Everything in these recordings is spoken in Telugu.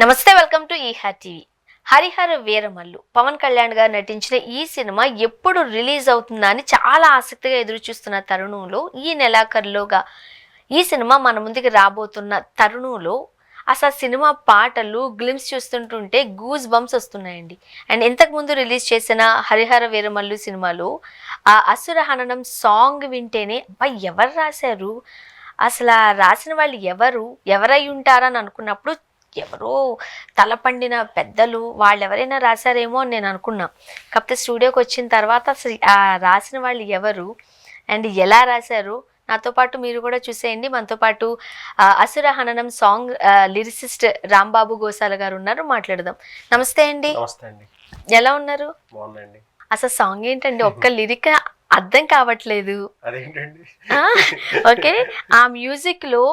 నమస్తే, welcome to Eeha TV. Harihara Veeramallu Pawan Kalyan garu నటించిన ఈ సినిమా ఎప్పుడు రిలీజ్ అవుతుందా అని చాలా ఆసక్తిగా ఎదురు చూస్తున్న తరుణంలో ఈ నెలాఖరులోగా ఈ సినిమా మన ముందుకు రాబోతున్న తరుణంలో అసలు సినిమా పాటలు గ్లిమ్స్ చూస్తుంటుంటే గూస్ బంప్స్ వస్తున్నాయండి. అండ్ ఇంతకు ముందు రిలీజ్ చేసిన హరిహర వీరమల్లు సినిమాలో ఆ అసుర హననం సాంగ్ వింటేనే అబ్బా ఎవరు రాశారు, అసలు ఆ రాసిన వాళ్ళు ఎవరై ఉంటారని అనుకున్నప్పుడు ఎవరో తలపండిన పెద్దలు వాళ్ళు ఎవరైనా రాశారేమో అని నేను అనుకున్నా. కాకపోతే స్టూడియోకి వచ్చిన తర్వాత అసలు ఆ రాసిన వాళ్ళు ఎవరు అండ్ ఎలా రాశారు నాతో పాటు మీరు కూడా చూసేయండి. మనతో పాటు అసుర హననం సాంగ్ లిరిసిస్ట్ రాంబాబు గోసాల గారు ఉన్నారు, మాట్లాడదాం. నమస్తే అండి. నమస్తే అండి. ఎలా ఉన్నారు? బాగున్నాయండి. అసలు సాంగ్ ఏంటండి, ఒక్క లిరిక్ అర్థం కావట్లేదు. అదేంటండి? ఓకే, ఆ మ్యూజిక్ లో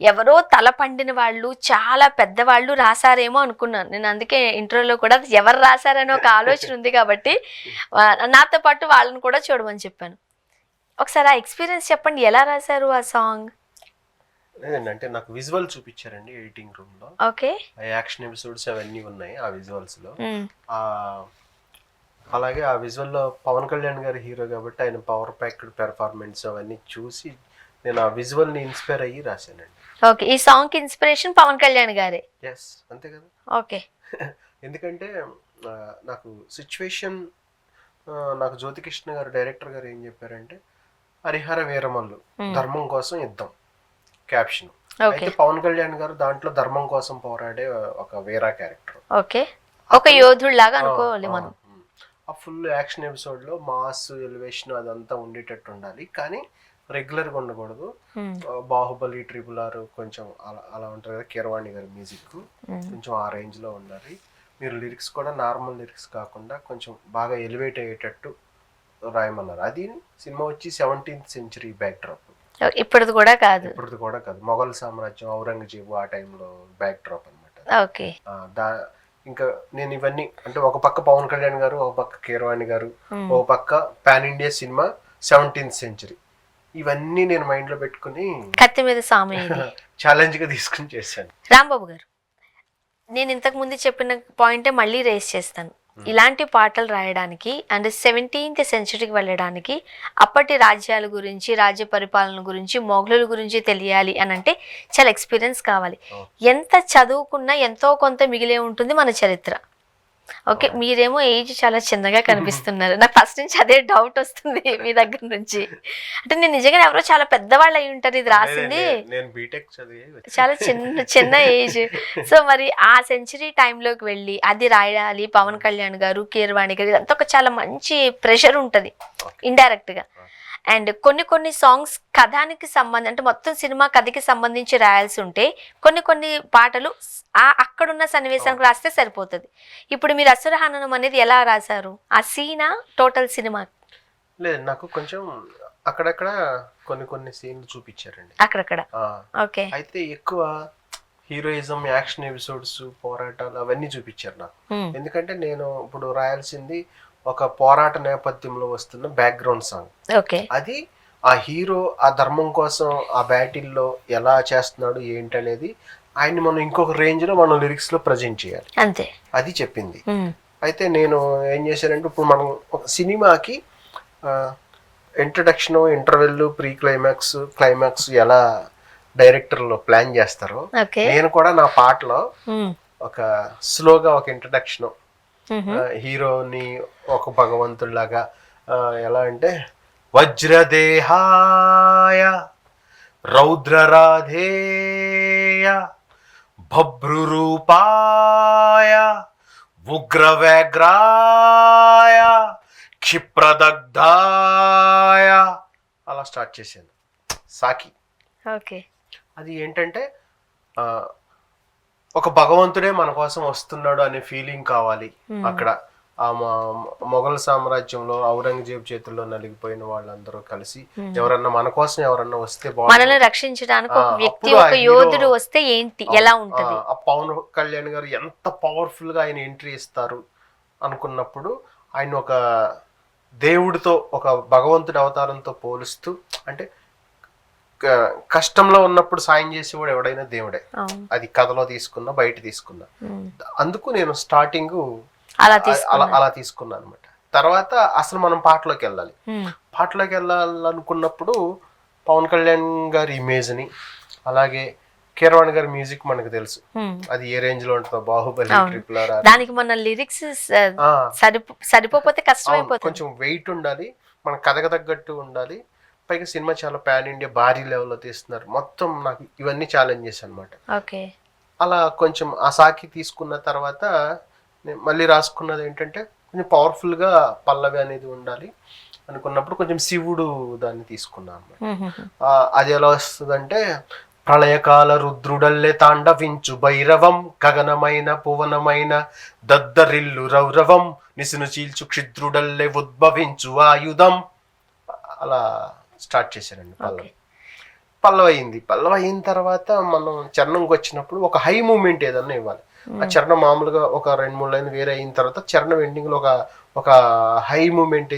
ఎవరో తల పండిన వాళ్ళు చాలా పెద్దవాళ్ళు రాసారేమో అనుకున్నాను నేను. అందుకే ఇంట్రోలో కూడా ఎవరు రాశారని ఒక ఆలోచన ఉంది కాబట్టి నాతో పాటు వాళ్ళని కూడా చూడమని చెప్పాను. ఒకసారి ఆ ఎక్స్పీరియన్స్ చెప్పండి, ఎలా రాశారు ఆ సాంగ్? లేదండి, అంటే నాకు విజువల్ చూపించారండి ఎడిటింగ్ రూమ్ లో. ఓకే, యాక్షన్ ఎపిసోడ్స్ అవన్నీ ఉన్నాయి ఆ విజువల్స్ లో. అలాగే ఆ విజువల్ లో పవన్ కళ్యాణ్ గారు హీరో కాబట్టి ఆయన పవర్ ప్యాక్డ్ పెర్ఫార్మెన్స్ అవన్నీ చూసి నేను ఆ విజువల్ ని ఇన్స్పైర్ అయ్యి రాశానండి. ఓకే, ఈ సాంగ్ కి ఇన్స్పిరేషన్ పవన్ కళ్యాణ్ గారే? ఎస్, అంతే కదా. ఓకే. ఎందుకంటే నాకు సిచ్యువేషన్, నాకు జ్యోతికృష్ణ గారు డైరెక్టర్ గారు ఏం చెప్పారంటే హరిహర వీరమల్లు ధర్మం కోసం యుద్ధం క్యాప్షన్. అయితే పవన్ కళ్యాణ్ గారు దాంట్లో ధర్మం కోసం పోరాడే ఒక వీరా క్యారెక్టర్. ఓకే, ఒక యోధుడిలాగా అనుకోవాలి మనం. ఆ ఫుల్ యాక్షన్ ఎపిసోడ్ లో మాస్ ఎలివేషన్ అదంతా ఉండేటట్టు ఉండాలి, కానీ రెగ్యులర్ గా ఉండకూడదు. బాహుబలి, ట్రిపుల్ ఆర్ కొంచెం అలా అలా ఉంటుంది కదా, కీరవాణి గారి మ్యూజిక్ కొంచెం ఆ రేంజ్ లో ఉండాలి. మీరు లిరిక్స్ కూడా నార్మల్ లిరిక్స్ కాకుండా కొంచెం బాగా ఎలివేట్ అయ్యేటట్టు రాయమన్నారు. అది సినిమా వచ్చి 17th century బ్యాక్ డ్రాప్. ఇప్పటిది కూడా కాదు, మొఘల్ సామ్రాజ్యం, ఔరంగజేబు ఆ టైంలో బ్యాక్ డ్రాప్ అనమాట. ఓకే. ఇంకా నేను ఇవన్నీ అంటే ఒక పక్క పవన్ కళ్యాణ్ గారు, ఒక పక్క కీరవాణి గారు, ఒక పక్క pan India cinema 17th century, ఇవన్నీ నేను మైండ్ లో పెట్టుకుని కత్తి మీద సామె ఛాలెంజ్ గా తీసుకుని చేశాను. రాంబాబు గారు, నేను ఇంతకు ముందు చెప్పిన పాయింటే మళ్ళీ రేస్ చేస్తాను. ఇలాంటి పాటలు రాయడానికి అండ్ 17th century వెళ్ళడానికి అప్పటి రాజ్యాల గురించి, రాజ్య పరిపాలన గురించి, మొఘలుల గురించి తెలియాలి అని అంటే చాలా ఎక్స్పీరియన్స్ కావాలి. ఎంత చదువుకున్నా ఎంతో కొంత మిగిలే ఉంటుంది మన చరిత్ర. ఓకే, మీరేమో ఏజ్ చాలా చిన్నగా కనిపిస్తున్నారు. నాకు ఫస్ట్ నుంచి అదే డౌట్ వస్తుంది మీ దగ్గర నుంచి. అంటే నేను నిజంగా ఎవరో చాలా పెద్దవాళ్ళు అయి ఉంటారు ఇది రాసింది, చాలా చిన్న ఏజ్. సో మరి ఆ సెంచరీ టైంలోకి వెళ్ళి అది రాయాలి పవన్ కళ్యాణ్ గారు, కీరవాణి గారు, ఇదంతా ఒక చాలా మంచి ప్రెషర్ ఉంటుంది ఇండైరెక్ట్ గా. అండ్ కొన్ని సాంగ్స్ కథానికి సంబంధం అంటే మొత్తం సినిమా కథకి సంబంధించి రాయాల్సి ఉంటే కొన్ని పాటలు అక్కడున్న సన్నివేశానికి రాస్తే సరిపోతుంది. ఇప్పుడు మీరు అసుర హననం అనేది ఎలా రాశారు? ఆ సీనా టోటల్ సినిమా? లేదు, నాకు కొంచెం అక్కడక్కడ కొన్ని సీన్లు చూపించారండి అక్కడక్కడ. ఓకే, అయితే ఎక్కువ హీరోయిజం, యాక్షన్ ఎపిసోడ్స్, పోరాటాలు అవన్నీ చూపించారు నాకు. ఎందుకంటే నేను ఇప్పుడు రాయాల్సింది ఒక పోరాట నేపథ్యంలో వస్తున్న బ్యాక్గ్రౌండ్ సాంగ్. అది ఆ హీరో ఆ ధర్మం కోసం ఆ బ్యాటిల్లో ఎలా చేస్తున్నాడు ఏంటనేది ఆయన్ని మనం ఇంకొక రేంజ్ లో మనం లిరిక్స్ లో ప్రజెంట్ చేయాలి, అంతే. అది చెప్పింది. అయితే నేను ఏం చేశానంటే ఇప్పుడు మనం ఒక సినిమాకి introduction, interval, pre climax, climax ఎలా డైరెక్టర్ లో ప్లాన్ చేస్తారో నేను కూడా నా పాటలో ఒక స్లోగా ఒక ఇంట్రడక్షన్, హీరోని ఒక భగవంతుడిలాగా ఎలా అంటే వజ్రదేహాయ రౌద్రరాధేయ భభ్రురూపాయ ఉగ్రవ్యాఘ్రాయ క్షిప్రదగ్ధాయ అలా స్టార్ట్ చేశాను సాకి. ఓకే, అది ఏంటంటే ఒక భగవంతుడే మన కోసం వస్తున్నాడు అనే ఫీలింగ్ కావాలి. అక్కడ ఆ మొఘల్ సామ్రాజ్యంలో ఔరంగజేబు చేతుల్లో నలిగిపోయిన వాళ్ళందరూ కలిసి ఎవరన్నా మన కోసం ఎవరన్నా వస్తే మనల్ని రక్షించడానికి ఒక వ్యక్తి, ఒక యోధుడు వస్తే ఏంటి ఎలా ఉంటది. ఆ పవన్ కళ్యాణ్ గారు ఎంత పవర్ఫుల్ గా ఆయన ఎంట్రీ ఇస్తారు అనుకున్నప్పుడు ఆయన ఒక దేవుడితో, ఒక భగవంతుడి అవతారంతో పోలుస్తూ, అంటే కష్టంలో ఉన్నప్పుడు సాయం చేసేవాడు ఎవడైనా దేవుడే. అవును. అది కథలో తీసుకున్నా బయట తీసుకున్నా. అందుకు నేను స్టార్టింగ్ అలా అలా తీసుకున్నాను అనమాట. తర్వాత అసలు మనం పాటలోకి వెళ్ళాలి. పాటలోకి వెళ్ళాలనుకున్నప్పుడు పవన్ కళ్యాణ్ గారి ఇమేజ్ ని, అలాగే కీరవాణి గారి మ్యూజిక్ మనకు తెలుసు అది ఏ రేంజ్ లో ఉంటుందో. బాహుబలి, ట్రిపుల్ ఆర్, దానికి మన లిరిక్స్ సరిపోతే కష్టమైపోతుంది. కొంచెం వెయిట్ ఉండాలి, మన కథకు తగ్గట్టు ఉండాలి. పైగా సినిమా చాలా పాన్ ఇండియా భారీ లెవెల్లో తీస్తున్నారు. మొత్తం నాకు ఇవన్నీ ఛాలెంజెస్ అనమాట. ఓకే. అలా కొంచెం ఆ సాకి తీసుకున్న తర్వాత నేను మళ్ళీ రాసుకున్నది ఏంటంటే కొంచెం పవర్ఫుల్ గా పల్లవి అనేది ఉండాలి అనుకున్నప్పుడు కొంచెం శివుడు దాన్ని తీసుకున్నాను అనమాట. అది ఎలా వస్తుందంటే, ప్రళయకాల రుద్రుడల్లే తాండవించు భైరవం, గగనమైన పువనమైన దద్దరిల్లు రౌరవం, నిసును చీల్చు క్షిద్రుడల్లే ఉద్భవించు ఆయుధం. అలా స్టార్ట్ చేశానండి పల్లవి. పల్లవి అయిన తర్వాత మనం చరణంకి వచ్చినప్పుడు ఒక హై మూమెంట్ ఏదన్నా ఇవ్వాలి. ఆ చరణం మామూలుగా ఒక 2-3 లైన్లు వేరే అయిన తర్వాత చరణం ఎండింగ్ లో ఒక హై మూమెంట్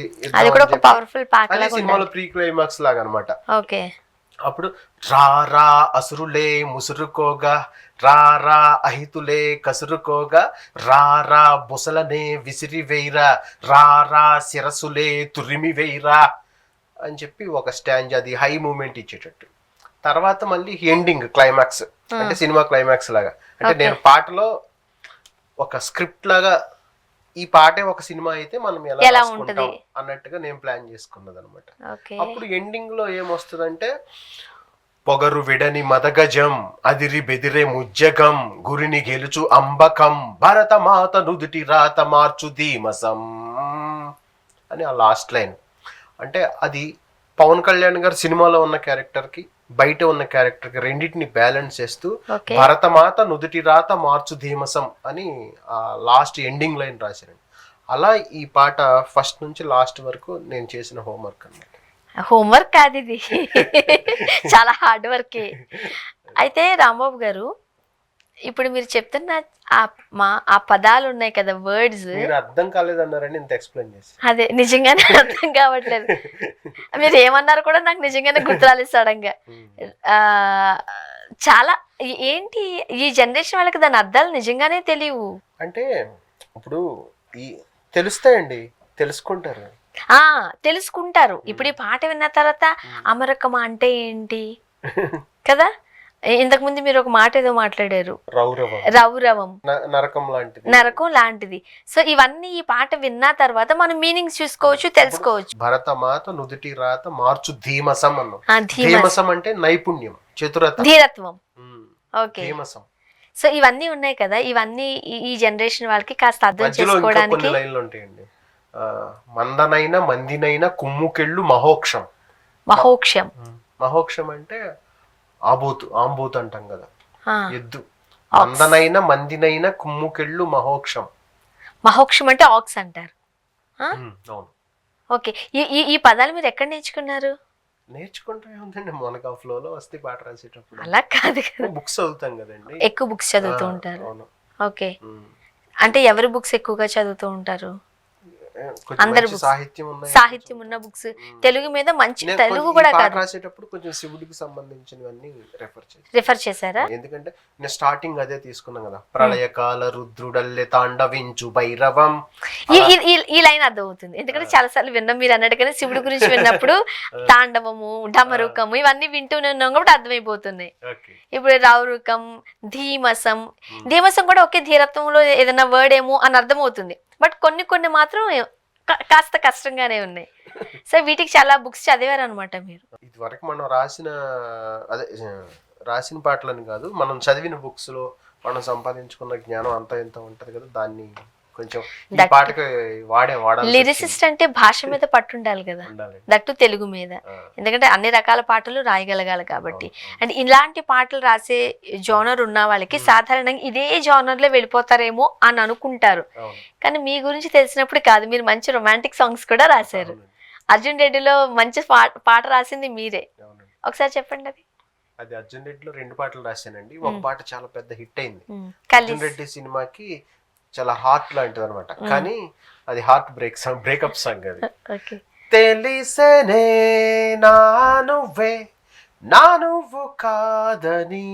సినిమాలో ప్రీ క్లైమాక్స్ లాగా అనమాట. అప్పుడు రా రా అసురులే ముసురుకోగా, రా రా అహితులే కసురుకోగా, రా రా బుసలనే విసిరి వేయిరా, రా రా శిరసులే తురిమి వేయిరా అని చెప్పి ఒక స్టాంజ్, అది హై మూమెంట్ ఇచ్చేటట్టు. తర్వాత మళ్ళీ ఎండింగ్ క్లైమాక్స్ అంటే సినిమా క్లైమాక్స్ లాగా. అంటే నేను పాటలో ఒక స్క్రిప్ట్ లాగా ఈ పాటే ఒక సినిమా అయితే మనం ఎలా రాసుకుంటాం అన్నట్టుగా నేను ప్లాన్ చేసుకున్నది అనమాట. అప్పుడు ఎండింగ్ లో ఏమొస్తుందంటే, పొగరు విడని మదగజం, అదిరి బెదిరే ముజ్జగం, గురిని గెలుచు అంబకం, భరత మాత నుదుటి రాత మార్చు ధీమసం అని ఆ లాస్ట్ లైన్. అంటే అది పవన్ కళ్యాణ్ గారు సినిమాలో ఉన్న క్యారెక్టర్ కి బయట ఉన్న క్యారెక్టర్ కి రెండింటిని బ్యాలెన్స్ చేస్తూ భరతమాత నుదుటి రాత మార్చు ధీమసం అని ఆ లాస్ట్ ఎండింగ్ లైన్ రాశారండి. అలా ఈ పాట ఫస్ట్ నుంచి లాస్ట్ వరకు నేను చేసిన హోంవర్క్ అన్నమాట. హోంవర్క్ కాదు ఇది, చాలా హార్డ్ వర్కే. అయితే రాంబాబు గారు, ఇప్పుడు మీరు చెప్తున్న ఆ పదాలు ఉన్నాయి కదా, వర్డ్స్ అర్థం కాలేదన్నారని ఇంత ఎక్స్ప్లెయిన్ చేసి, అదే నిజంగానే అర్థం కావట్లేదు. మీరు ఏమన్నారు కూడా నాకు నిజంగానే గుర్తురాలేదు సడన్ గా. చాలా ఏంటి ఈ జనరేషన్ వాళ్ళకి దాని అర్థాలు నిజంగానే తెలియవు. అంటే ఇప్పుడు ఈ తెలుస్తాయండి, తెలుసుకుంటారు. ఇప్పుడు ఈ పాట విన్న తర్వాత అమరకమ అంటే ఏంటి కదా, ఇంతకు ముందు మీరు ఒక మాట ఏదో మాట్లాడారు, రౌరవం, నరకం లాంటిది. సో ఇవన్నీ ఈ పాట విన్న తర్వాత మనం మీనింగ్స్ చూసుకోవచ్చు, తెలుసుకోవచ్చు. భరతమాత నుదుటి రాత మార్చు ధీమసం అన్నాం. ధీమసం అంటే నైపుణ్యం, చతురత, ధీరత్వం. ఓకే. ధీమసం. సో ఇవన్నీ ఉన్నాయి కదా, ఇవన్నీ ఈ జనరేషన్ వాళ్ళకి కాస్త అర్థం చేసుకోవడానికి కొన్ని లైన్లు ఉంటాయండి. మందనైన మందినైన కుమ్ముకెళ్ళు మహోక్షం. మహోక్షం అంటే ఆంబూత్ అంటాం కదా, ఎద్దు. మందనైన మందినైన కుమ్ముకెళ్ళు మహోక్షం అంటే ఆక్స్ అంటారు. అవును. ఓకే. ఈ పదాలు మీరు ఎక్కడ నేర్చుకున్నారు? నేర్చుకుంటే ఉందండి, మనకు ఆ ఫ్లోలో వస్తే పాట రాసేటప్పుడు. అలా కాదు కదా, బుక్స్ చదువుతాం కదండి, ఎక్కువ బుక్స్ చదువుతూ ఉంటారు. ఓకే. అంటే ఎవరి బుక్స్ ఎక్కువగా చదువుతూ ఉంటారు? అందరు సాహిత్యం ఉన్న బుక్స్, తెలుగు మీద మంచి, తెలుగు కూడా కాదు, రాసేటప్పుడు కొంచెం శివుడికి సంబంధించినవన్నీ రిఫర్ చేశారా? ఎందుకంటే నేను స్టార్టింగ్ అదే తీసుకున్నాం కదా, ప్రళయకాల రుద్రుడల్లే తాండవించు భైరవం. ఈ లైన్ అర్థం అవుతుంది, ఎందుకంటే చాలా సార్లు విన్నాం మీరు అన్నట్టుగానే. శివుడి గురించి విన్నప్పుడు తాండవము, డమరుకము ఇవన్నీ వింటూనే ఉన్నాం కాబట్టి అర్థమైపోతున్నాయి. ఇప్పుడు రౌరుకం, ధీమసం కూడా ఒకే ధీరత్వంలో ఏదైనా వర్డ్ ఏమో అని అర్థమవుతుంది. బట్ కొన్ని మాత్రం కాస్త కష్టంగానే ఉన్నాయి. సో వీటికి చాలా బుక్స్ చదివారు అనమాట మీరు. ఇదివరకు మనం రాసిన పాటలని కాదు, మనం చదివిన బుక్స్ లో మనం సంపాదించుకున్న జ్ఞానం అంతా ఎంత ఉంటది కదా, దాన్ని కొంచెం ఈ పాటకి వాడాలి. లిరిసిస్ట్ అంటే భాష మీద పట్టుండాలి కదా, దట్టు తెలుగు మీద. ఎందుకంటే అన్ని రకాల పాటలు రాయగలగాలి కాబట్టి. అండ్ ఇలాంటి పాటలు రాసే జోనర్ ఉన్న వాళ్ళకి సాధారణంగా ఇదే జోనర్ లో వెళ్ళిపోతారేమో అని అనుకుంటారు. కానీ మీ గురించి తెలిసినప్పుడు కాదు, మీరు మంచి రొమాంటిక్ సాంగ్స్ కూడా రాశారు. అర్జున్ రెడ్డిలో మంచి పాట రాసింది మీరే, ఒకసారి చెప్పండి. అది అర్జున్ రెడ్డిలో 2 పాటలు రాశానండి. ఒక పాట చాలా పెద్ద హిట్ అయింది, అర్జున్ రెడ్డి సినిమాకి చాలా హార్ట్ లాంటిది అనమాట. కానీ అది హార్ట్ బ్రేకప్ సాంగ్. అది తెలిసేనే నా నువ్వే నా నువ్వు కాదని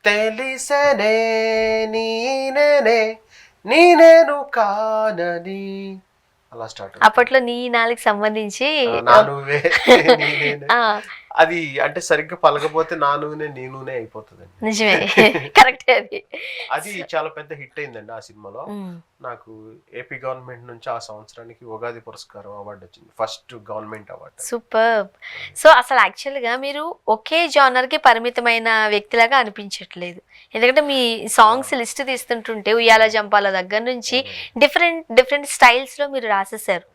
తెలిసనే నేనే నేను కానని అలా స్టార్ట్. అప్పట్లో నీ నాలుగు సంబంధించి నా నువ్వే నేనే ఆ, అది అంటే సరిగ్గా పలకపోతే నా నువ్వునే నీ నూనె అయిపోతుందండి. నిజమే కరెక్టే అది. అది చాలా పెద్ద హిట్ అయిందండి ఆ సినిమాలో. ఉమ్. నాకు ఏపీ గవర్నమెంట్ నుంచి ఆ సంవత్సరానికి ఉగాది పురస్కారం అవార్డు వచ్చింది, first government award. Super. So అసలు యాక్చువల్గా మీరు ఒకే జానర్ కి పరిమితమైన వ్యక్తిలాగా అనిపించట్లేదు. ఎందుకంటే మీ సాంగ్స్ లిస్ట్ తీస్తుంటుంటే ఉయ్యాల జంపాల దగ్గర నుంచి డిఫరెంట్ డిఫరెంట్ స్టైల్స్ లో మీరు రాసేసారు.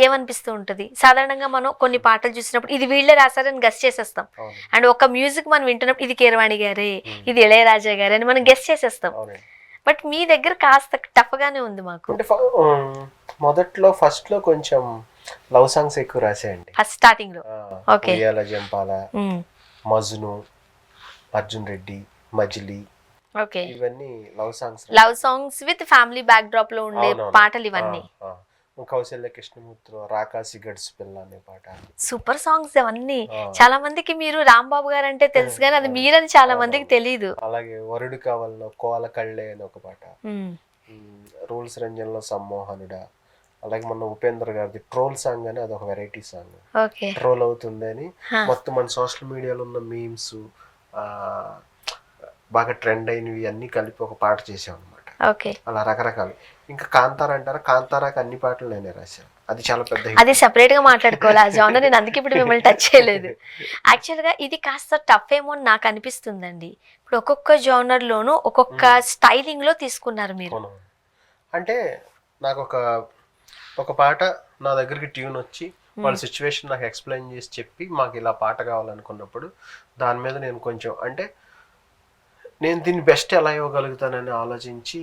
ఏమనిపిస్తూ ఉంటది సాధారణంగా మనం కొన్ని పాటలు చూసినప్పుడు ఇది వీళ్ళే రాశారని గెస్ చేసేస్తాం. అవును. అండ్ ఒక మ్యూజిక్ మనం వింటున్నప్పుడు ఇది కీరవాణి గారే, ఇది ఇళయరాజా గారే అని మనం గెస్ చేసేస్తాం. అవునండి. బట్ మీ దగ్గర కాస్త టఫ్ గానే ఉంది మాకు. అంటే మొదట్లో ఫస్ట్ లో కొంచెం లవ్ సాంగ్స్ ఎక్కువ రాసేయండి. ఫస్ట్ స్టార్టింగ్ లో. ఓకే. ఉయ్యాల జంపాల, మజ్ను, అర్జున్ రెడ్డి, మజిలీ, ఓకే. ఇవన్నీ love songs. Love songs with family back drop లో ఉండే పాటలు ఇవన్నీ. కౌశల్య కృష్ణమూర్తి రాకాసి గడ్స్ పిల్ల అనే పాట. సూపర్ సాంగ్స్ అవన్నీ. చాలా మందికి మీరు రాంబాబు గారు అంటే తెలుసు కానీ అది మీరని చాలా మందికి తెలియదు. అలాగే వరుడు కావాలలో కోల కళ్ళే అని ఒక పాట, రూల్స్ రంజన్లో సమ్మోహనుడా, అలాగే మన ఉపేంద్ర గారిది ట్రోల్ సాంగ్ అని అదొక వెరైటీ సాంగ్. ట్రోల్ అవుతుంది అని మొత్తం మన సోషల్ మీడియాలో ఉన్న మీమ్స్ బాగా ట్రెండ్ అయినవి అన్ని కలిపి ఒక పాట చేసాం అనమాట. అలా రకరకాలు. ఇంకా కాంతార అంటారా, కాంతారాకి అన్ని పాటలు నేనే రాశాను. అది చాలా పెద్ద, అది సెపరేట్ గా మాట్లాడుకోవాలి ఆ జానర్. నేను అందుకే ఇప్పుడు మిమ్మల్ని టచ్ చేయలేదు. యాక్చువల్ గా ఇది కాస్త టఫ్ ఏమో అని నాకు అనిపిస్తుందండి. ఇప్పుడు ఒక్కొక్క జానర్ లోను ఒక్కొక్క స్టైలింగ్ లో తీసుకున్నారు మీరు. అంటే నాకు ఒక పాట నా దగ్గరికి ట్యూన్ వచ్చి వాళ్ళ సిచ్యువేషన్ నాకు ఎక్స్ప్లెయిన్ చేసి చెప్పి మాకు ఇలా పాట కావాలనుకున్నప్పుడు దాని మీద నేను కొంచెం అంటే నేను దీన్ని బెస్ట్ ఎలా ఇవ్వగలుగుతానని ఆలోచించి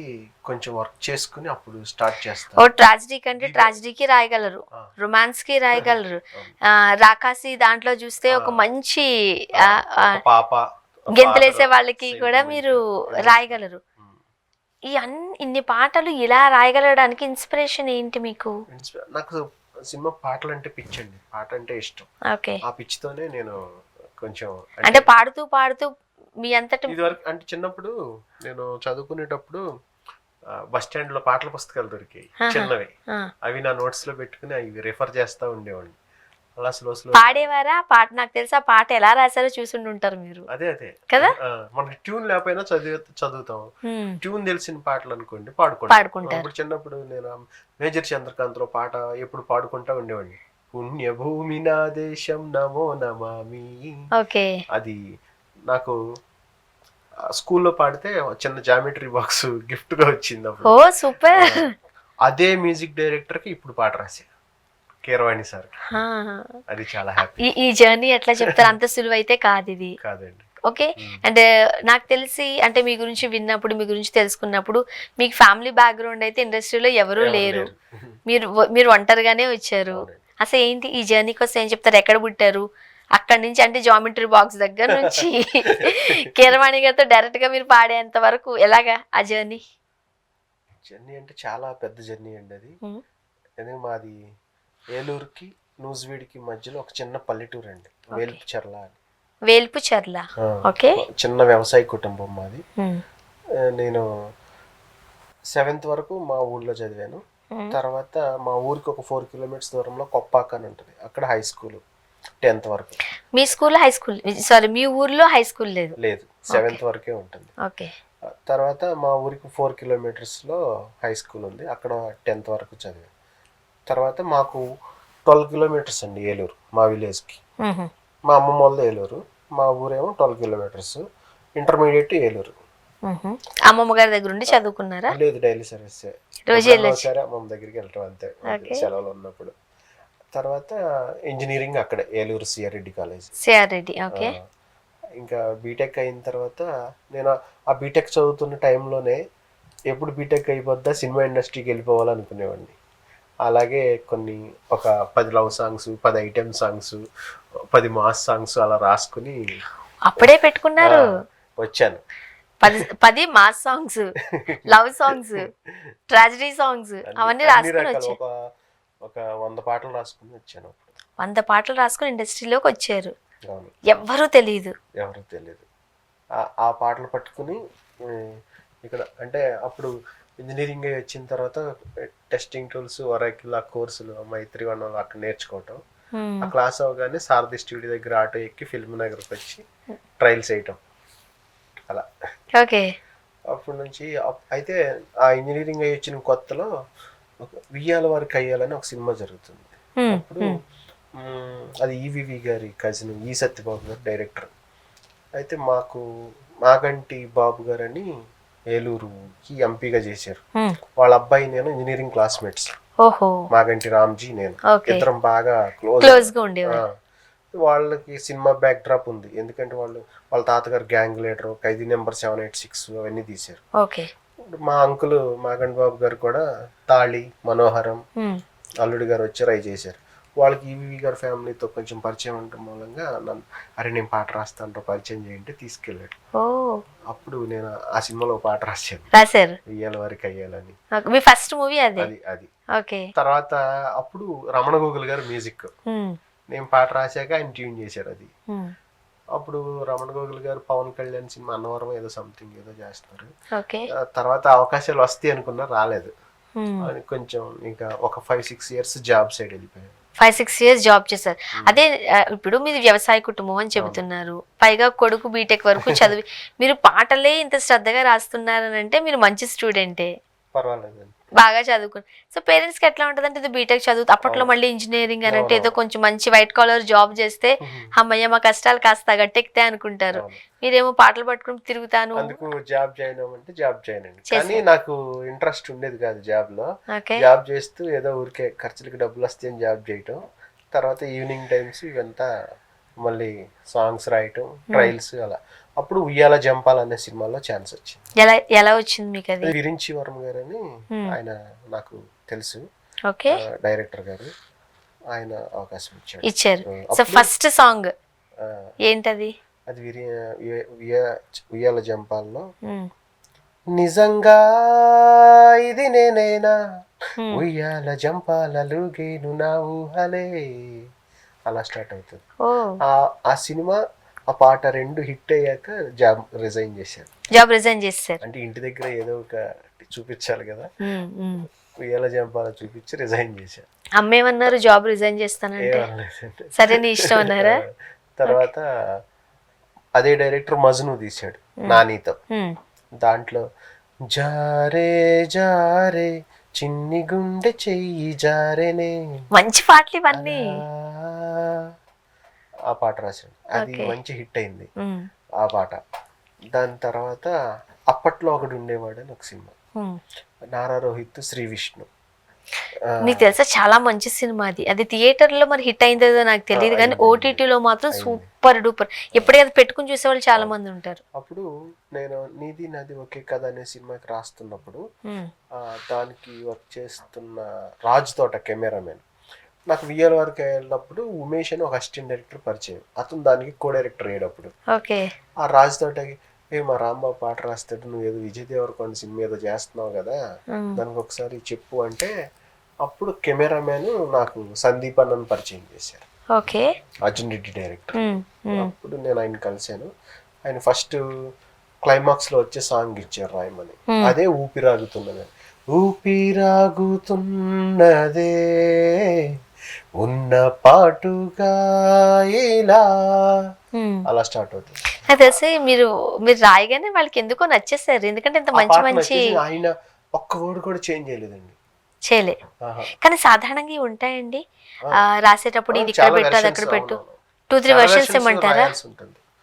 కొంచెం వర్క్ చేసుకుని అప్పుడు స్టార్ట్ చేస్తాను. ఓ ట్రాజడీ కంటే ట్రాజడీకి రాయగలరు, రొమాన్స్ కి రాయగలరు, రాకాసి దాంట్లో చూస్తే ఒక మంచి పాప గెంతలేసే వాళ్ళకి కూడా మీరు రాయగలరు. ఈ ఇన్ని పాటలు ఇలా రాయగలడానికి ఇన్స్పిరేషన్ ఏంటి మీకు? నాకు సినిమా పాటలు అంటే పిచ్చండి, పాట అంటే ఇష్టం. ఓకే. ఆ పిచ్చితోనే నేను కొంచెం అంటే పాడుతూ పాడుతూ మీ అంతటి ఇదివరకు అంటే చిన్నప్పుడు నేను చదువుకునేటప్పుడు బస్ స్టాండ్ లో పాటల పుస్తకాలు దొరికాయి చిన్నవి, అవి నా నోట్స్ లో పెట్టుకుని అవి రిఫర్ చేస్తా ఉండేవాడిని. అలా స్లో పాడేవారా పాట? నాకు తెలిసి ఆ పాట ఎలా రాశారో చూసుంటారు మీరు. అదే కదా, మనకి ట్యూన్ లేకపోయినా చదువుతాం. ట్యూన్ తెలిసిన పాటలు అనుకోండి పాడుకుంటాం. ఇప్పుడు చిన్నప్పుడు నేను మేజర్ చంద్రకాంత్ లో పాట ఎప్పుడు పాడుకుంటా ఉండేవాడిని, పుణ్యభూమి నా దేశం నమో నమామి. ఓకే. అది నాకు స్కూల్లో పాడితే చిన్న జామెట్రీ బాక్స్ గిఫ్ట్ గా వచ్చింది అప్పుడు. ఓ సూపర్. అదే మ్యూజిక్ డైరెక్టర్ కి ఇప్పుడు పాట రాసా, కీరవాణి సార్. అది చాలా హ్యాపీ. ఈ జర్నీ ఎట్లా చెప్తారు, అంత సులువు అయితే కాదు ఇది. కాదండి. ఓకే. అండ్ నాకు తెలిసి అంటే మీ గురించి విన్నప్పుడు, మీ గురించి తెలుసుకున్నప్పుడు మీకు ఫ్యామిలీ బ్యాక్గ్రౌండ్ అయితే ఇండస్ట్రీలో ఎవరూ లేరు, మీరు ఒంటరిగానే వచ్చారు. అసలు ఏంటి ఈ జర్నీ కోసం ఏం చెప్తారు? ఎక్కడ పుట్టారు? అక్కడి నుంచి అంటే జామెట్రీ బాక్స్ దగ్గర నుంచి కీరవాణి గారితో డైరెక్ట్ గా మీరు పాడేంత వరకు ఎలాగా ఆ జర్నీ? జర్నీ అంటే చాలా పెద్ద జర్నీ అండి అది. ఎందుకంటే మాది ఏలూరుకి నూజివీడికి మధ్యలో ఒక చిన్న పల్లెటూరు అండి, వేల్పుచర్ల అని. వేల్పుచర్ల. ఓకే. చిన్న వ్యవసాయ కుటుంబం మాది. నేను 7th వరకు మా ఊళ్ళో చదివాను. తర్వాత మా ఊరికి ఒక 4 kilometers దూరంలో కొప్పాక అని ఉంటుంది, అక్కడ హై స్కూల్ 10th వరకు. మీ స్కూల్ హై స్కూల్, సారీ మీ ఊర్లో హై స్కూల్ లేదు? 7th వరకే ఉంటుంది. ఓకే. తర్వాత మా ఊరికి 4 kilometers లో హై స్కూల్ ఉంది, అక్కడ 10th వరకు చదివాను. తర్వాత మాకు 12 kilometers అండి ఏలూరు, మా విలేజ్కి. మా అమ్మమ్మ వాళ్ళది ఏలూరు, మా ఊరేమో 12 kilometers. ఇంటర్మీడియట్ ఏలూరు. అమ్మమ్మ గారి దగ్గర ఉండి చదువుకున్నారా? లేదు, డైలీ సర్వీస్. సరే అమ్మమ్మ దగ్గరికి వెళ్ళటం అంతే సెలవులు ఉన్నప్పుడు. తర్వాత ఇంజనీరింగ్ అక్కడ ఏలూరు సిఆర్రెడ్డి కాలేజ్. సిఆర్రెడ్డి. ఓకే. ఇంకా బీటెక్ అయిన తర్వాత నేను ఆ బీటెక్ చదువుతున్న టైంలోనే ఎప్పుడు బీటెక్ అయిపోద్దా సినిమా ఇండస్ట్రీకి వెళ్ళిపోవాలనుకునేవాడిని. అలాగే ఒక 10 love songs, 10 item songs, 10 mass songs అలా రాసుకుని అప్పుడే పెట్టుకున్నారు. వచ్చాను. 10 mass songs, love songs, tragedy songs అవన్నీ రాసుకుని వచ్చారు. ఒక 100 పాటలు రాసుకుని వచ్చాను. 100 పాటలు రాసుకుని ఇండస్ట్రీలోకి వచ్చారు. అవును. ఎవ్వరూ తెలియదు. ఎవరు తెలియదు. ఆ పాటలు పట్టుకుని ఇక్కడ అంటే అప్పుడు ఇంజనీరింగ్ వచ్చిన తర్వాత టెస్టింగ్ టూల్స్ ఒరాకిల్ ఆ కోర్సులు మైత్రి1 అక్కడ నేర్చుకోవటం. ఆ క్లాస్ అవగానే సారథి స్టూడియో దగ్గర ఆటో ఎక్కి ఫిల్మ్ నగర్కి వచ్చి ట్రయల్స్ వేయటం అలా. ఓకే. అప్పటి నుంచి అయితే ఆ ఇంజనీరింగ్ అయ్యి వచ్చిన కొత్తలో వియ్యాల వారికి అయ్యాలని ఒక సినిమా జరుగుతుంది. అప్పుడు అది ఈవివి గారి కజిన్ ఈ సత్యబాబు గారు డైరెక్టర్. అయితే మాగంటి బాబు గారు అని ఏలూరుకి ఎంపీగా చేశారు. వాళ్ళ అబ్బాయి నేను ఇంజనీరింగ్ క్లాస్మేట్స్. మాగంటి రామ్జీ నేను ఇద్దరం బాగా క్లోజ్ గా ఉండేవారు. వాళ్ళకి సినిమా బ్యాక్ డ్రాప్ ఉంది, ఎందుకంటే వాళ్ళ తాతగారు గ్యాంగ్ లీడర్, ఖైదీ నెంబర్ 786 అవన్నీ తీశారు. మా అంకుల్ మాగంటి బాబు గారు కూడా తాళి, మనోహరం, అల్లుడి గారు వచ్చి ట్రై చేశారు. వాళ్ళకి ఈవీవి గారి ఫ్యామిలీతో కొంచెం పరిచయం ఉండటం మూలంగా నన్ను అరే నేను పాట రాస్తాను పరిచయం చేయంటే తీసుకెళ్ళాడు. అప్పుడు నేను ఆ సినిమాలో పాట రాశాను, ఇయ్యాల వారికి అయ్యాలని. ఫస్ట్ మూవీ అది. తర్వాత అప్పుడు రమణ గోగుల్ గారు మ్యూజిక్, నేను పాట రాశాక ఆయన ట్యూన్ చేశారు అది. అప్పుడు రమణ గోగుల్ గారు పవన్ కళ్యాణ్ సినిమా అన్నవరం ఏదో సంథింగ్ ఏదో చేస్తున్నారు. తర్వాత అవకాశాలు వస్తాయి అనుకున్నా, రాలేదు. కొంచెం ఇంకా ఒక 5-6 ఇయర్స్ జాబ్ సైడ్ వెళ్ళిపోయాను. 5-6 ఇయర్స్ జాబ్ చేశారు. అదే ఇప్పుడు మీది వ్యవసాయ కుటుంబం అని చెబుతున్నారు, పైగా కొడుకు బీటెక్ వరకు చదివి మీరు పాటలే ఇంత శ్రద్ధగా రాస్తున్నారని అంటే మీరు మంచి స్టూడెంటే, పర్వాలేదు, బాగా చదువుకుని. సో పేరెంట్స్ కి ఎట్లా ఉంటుంది అంటే ఇది బీటెక్ చదువు, అప్పట్లో మళ్ళీ ఇంజనీరింగ్ అని అంటే ఏదో కొంచెం మంచి వైట్ కాలర్ జాబ్ చేస్తే అమ్మయ్య మా కష్టాలు కాస్త గట్టెక్తే అనుకుంటారు. మీరేమో పాటలు పట్టుకుని తిరుగుతాను. అందుకు జాబ్ జాయిన్ అవ్వమంటే జాబ్ జాయిన్ అయ్యింది. కానీ నాకు ఇంట్రెస్ట్ ఉండేది కాదు జాబ్ లో. జాబ్ చేస్తూ ఏదో ఊరికే ఖర్చులకి డబ్బులు వస్తాయని జాబ్ చేయటం. తర్వాత ఈవినింగ్ టైమ్స్ ఇవంతా మళ్ళీ సాంగ్స్ రాయటం, ట్రయల్స్ అలా. అప్పుడు ఉయ్యాల జంపాల అనే సినిమాలో ఛాన్స్ వచ్చింది. ఎలా వచ్చింది మీకు అది? విరించి వర్మ గారు అని ఆయన నాకు తెలుసు, డైరెక్టర్ గారు, ఆయన అవకాశం ఇచ్చారు. సో ఫస్ట్ సాంగ్ ఏంటది? అది ఉయ్యాల జంపాల్లో నిజంగా ఇది నేనేనా ఉయ్యాల జంపాలలుగేను నా ఊహలే అలా స్టార్ట్ అవుతుంది. ఆ సినిమా ఆ పాట 2 హిట్ అయ్యాక జాబ్ రిజైన్ చేశారు. అంటే ఇంటి దగ్గర ఏదో ఒక చూపించాలి కదా, ఉయ్యాల జంపాల చూపించి రిజైన్ చేశారు. అమ్మేమన్నారు? జాబ్ రిజైన్ చేస్తానంటే సరే నీ ఇష్టం అన్నారా? తర్వాత అదే డైరెక్టర్ మజ్ను తీశాడు నానితో. దాంట్లో జారే జారే చిన్ని గుండె చెయ్యి జారేనే, మంచి పాటలు ఇవన్నీ. ఆ పాట రాశాడు, అది మంచి హిట్ అయింది ఆ పాట. దాని తర్వాత అప్పట్లో ఒకడు ఉండేవాడు అని ఒక సినిమా, నారా రోహిత్, శ్రీ విష్ణు. మీకు తెలుసా చాలా మంచి సినిమా అది. అది థియేటర్ లో మరి హిట్ అయిందో నాకు తెలియదు, కానీ ఓటీటీలో మాత్రం సూపర్ డూపర్. ఎప్పుడైనా పెట్టుకుని చూసేవాళ్ళు చాలా మంది ఉంటారు. అప్పుడు నేను నీది నాది ఒకే కథ అనే సినిమాకి రాస్తున్నప్పుడు దానికి వర్క్ చేస్తున్న రాజ్ తోట కెమెరామెన్ నాకు విఎల్ వరకు వెళ్ళినప్పుడు ఉమేష్ అని ఒక అసిస్టెంట్ డైరెక్టర్ పరిచయం. అతను దానికి కో డైరెక్టర్ అయ్యేటప్పుడు ఆ రాజ్ తోటకి మా రాంబాబు పాట రాస్తాడు, నువ్వు ఏదో విజయ్ దేవరకొండ సినిమా ఏదో చేస్తున్నావు కదా, దానికి ఒకసారి చెప్పు అంటే అప్పుడు కెమెరామెన్ నాకు సందీప్ అన్నను పరిచయం చేశారు, అర్జున్ రెడ్డి డైరెక్టర్. అప్పుడు నేను ఆయన కలిశాను. ఆయన ఫస్ట్ క్లైమాక్స్ లో వచ్చే సాంగ్ ఇచ్చారు రాయమని, అదే ఊపిరాగుతున్నది. ఊపిరాగుతున్నదే ఉన్న పాటుగా ఇలా అలా స్టార్ట్ అవుతుంది. తెలిసి మీరు రాయగానే వాళ్ళకి ఎందుకో నచ్చేసారు, ఎందుకంటే ఇంత మంచి ఆయన ఒక్క వర్డ్ కూడా చేంజ్ చేయలేదండి. చేయలే, కానీ సాధారణంగా ఉంటాయండి రాసేటప్పుడు ఇది ఇక్కడ పెట్టు అది అక్కడ పెట్టు 2-3 వర్షన్స్ ఏమంటారా?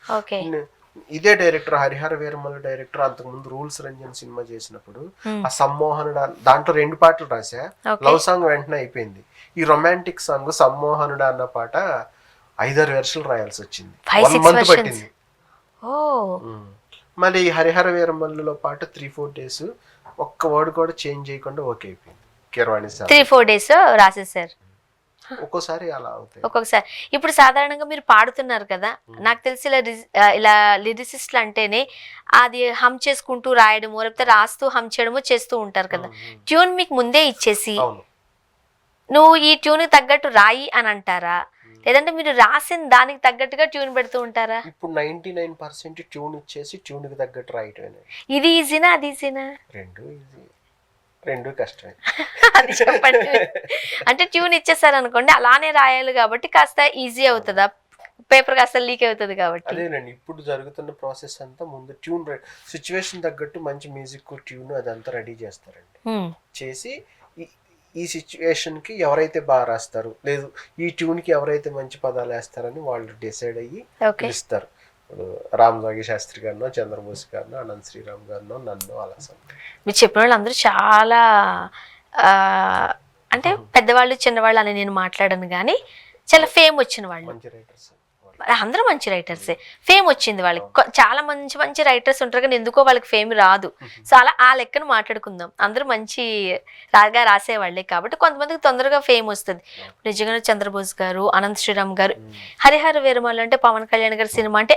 ఓకే. ఇదే డైరెక్టర్ హరిహర వీరమల డైరెక్టర్ అంతకుముందు రూల్స్ రంజన్ సినిమా చేసినప్పుడు ఆ సమ్మోహనుడు దాంట్లో 2 పాటలు రాసా, లవ్ సాంగ్ వెంటనే అయిపోయింది. ఈ రొమాంటిక్ సాంగ్ సమ్మోహనుడు అన్న పాట 5-6 వెర్షన్లు రాయాల్సి వచ్చింది, 1 month పట్టింది. మళ్ళీ హరిహర వీరమల్లులో పాట 3-4 days ఒక్క వర్డ్ కూడా చేంజ్ చేయకుండా ఓకే అయిపోయింది. కీరవాణి 3-4 days రాసేసారు. ఒక్కోసారి అలా అవుతాయి, ఒక్కొక్కసారి. ఇప్పుడు సాధారణంగా మీరు పాడుతున్నారు కదా, నాకు తెలిసి ఇలా లిరిసిస్ట్లు అంటేనే అది హమ్ చేసుకుంటూ రాయడము లేకపోతే రాస్తూ హమ్ చేయడము చేస్తూ ఉంటారు కదా. ట్యూన్ మీకు ముందే ఇచ్చేసి నువ్వు ఈ ట్యూన్ తగ్గట్టు రాయి అని అంటారా, లేదంటే మీరు రాసిన దానికి తగ్గట్టుగా ట్యూన్ పెడుతూ ఉంటారా? ఇప్పుడు 99% ట్యూన్ ఇచ్చేసి ట్యూన్కి తగ్గట్టు రాయటమేనండి. ఇది ఈజీనా అది ఈజీనా? రెండు ఈజీ, రెండు కష్టమే. అది చెప్పండి. అంటే ట్యూన్ ఇచ్చేసారు అనుకోండి అలానే రాయాలి కాబట్టి కాస్త ఈజీ అవుతుందా? పేపర్ కాస్త లీక్ అవుతుంది కాబట్టి. అదేనండి ఇప్పుడు జరుగుతున్న ప్రాసెస్ అంతా ముందు ట్యూన్ సిచ్యువేషన్ తగ్గట్టు మంచి మ్యూజిక్ ట్యూన్ అదంతా రెడీ చేస్తారండి. చేసి ఈ సిచ్యువేషన్కి ఎవరైతే బాగా రాస్తారు లేదు ఈ ట్యూన్కి ఎవరైతే మంచి పదాలు వేస్తారని వాళ్ళు డిసైడ్ అయ్యి పిలుస్తారు. ఇప్పుడు రామ్ జోగి శాస్త్రి గారినో, చంద్రబోస్ గారినో, అనంత్ శ్రీరామ్ గారినో, నన్ను అలా. మీరు చెప్పిన వాళ్ళు అందరూ చాలా అంటే పెద్దవాళ్ళు చిన్నవాళ్ళు అని నేను మాట్లాడను కానీ చాలా ఫేమ్ వచ్చిన వాళ్ళు, మంచి రైటర్స్ అందరూ మంచి రైటర్సే. ఫేమ్ వచ్చింది వాళ్ళకి. చాలా మంచి మంచి రైటర్స్ ఉంటారు కానీ ఎందుకో వాళ్ళకి ఫేమ్ రాదు. సో అలా ఆ లెక్కను మాట్లాడుకుందాం. అందరూ మంచి రాగా రాసేవాళ్లే కాబట్టి కొంతమందికి తొందరగా ఫేమ్ వస్తుంది. నిజంగానే చంద్రబోస్ గారు, అనంత్ శ్రీరామ్ గారు, హరిహర వీరమల్లు అంటే పవన్ కళ్యాణ్ గారి సినిమా అంటే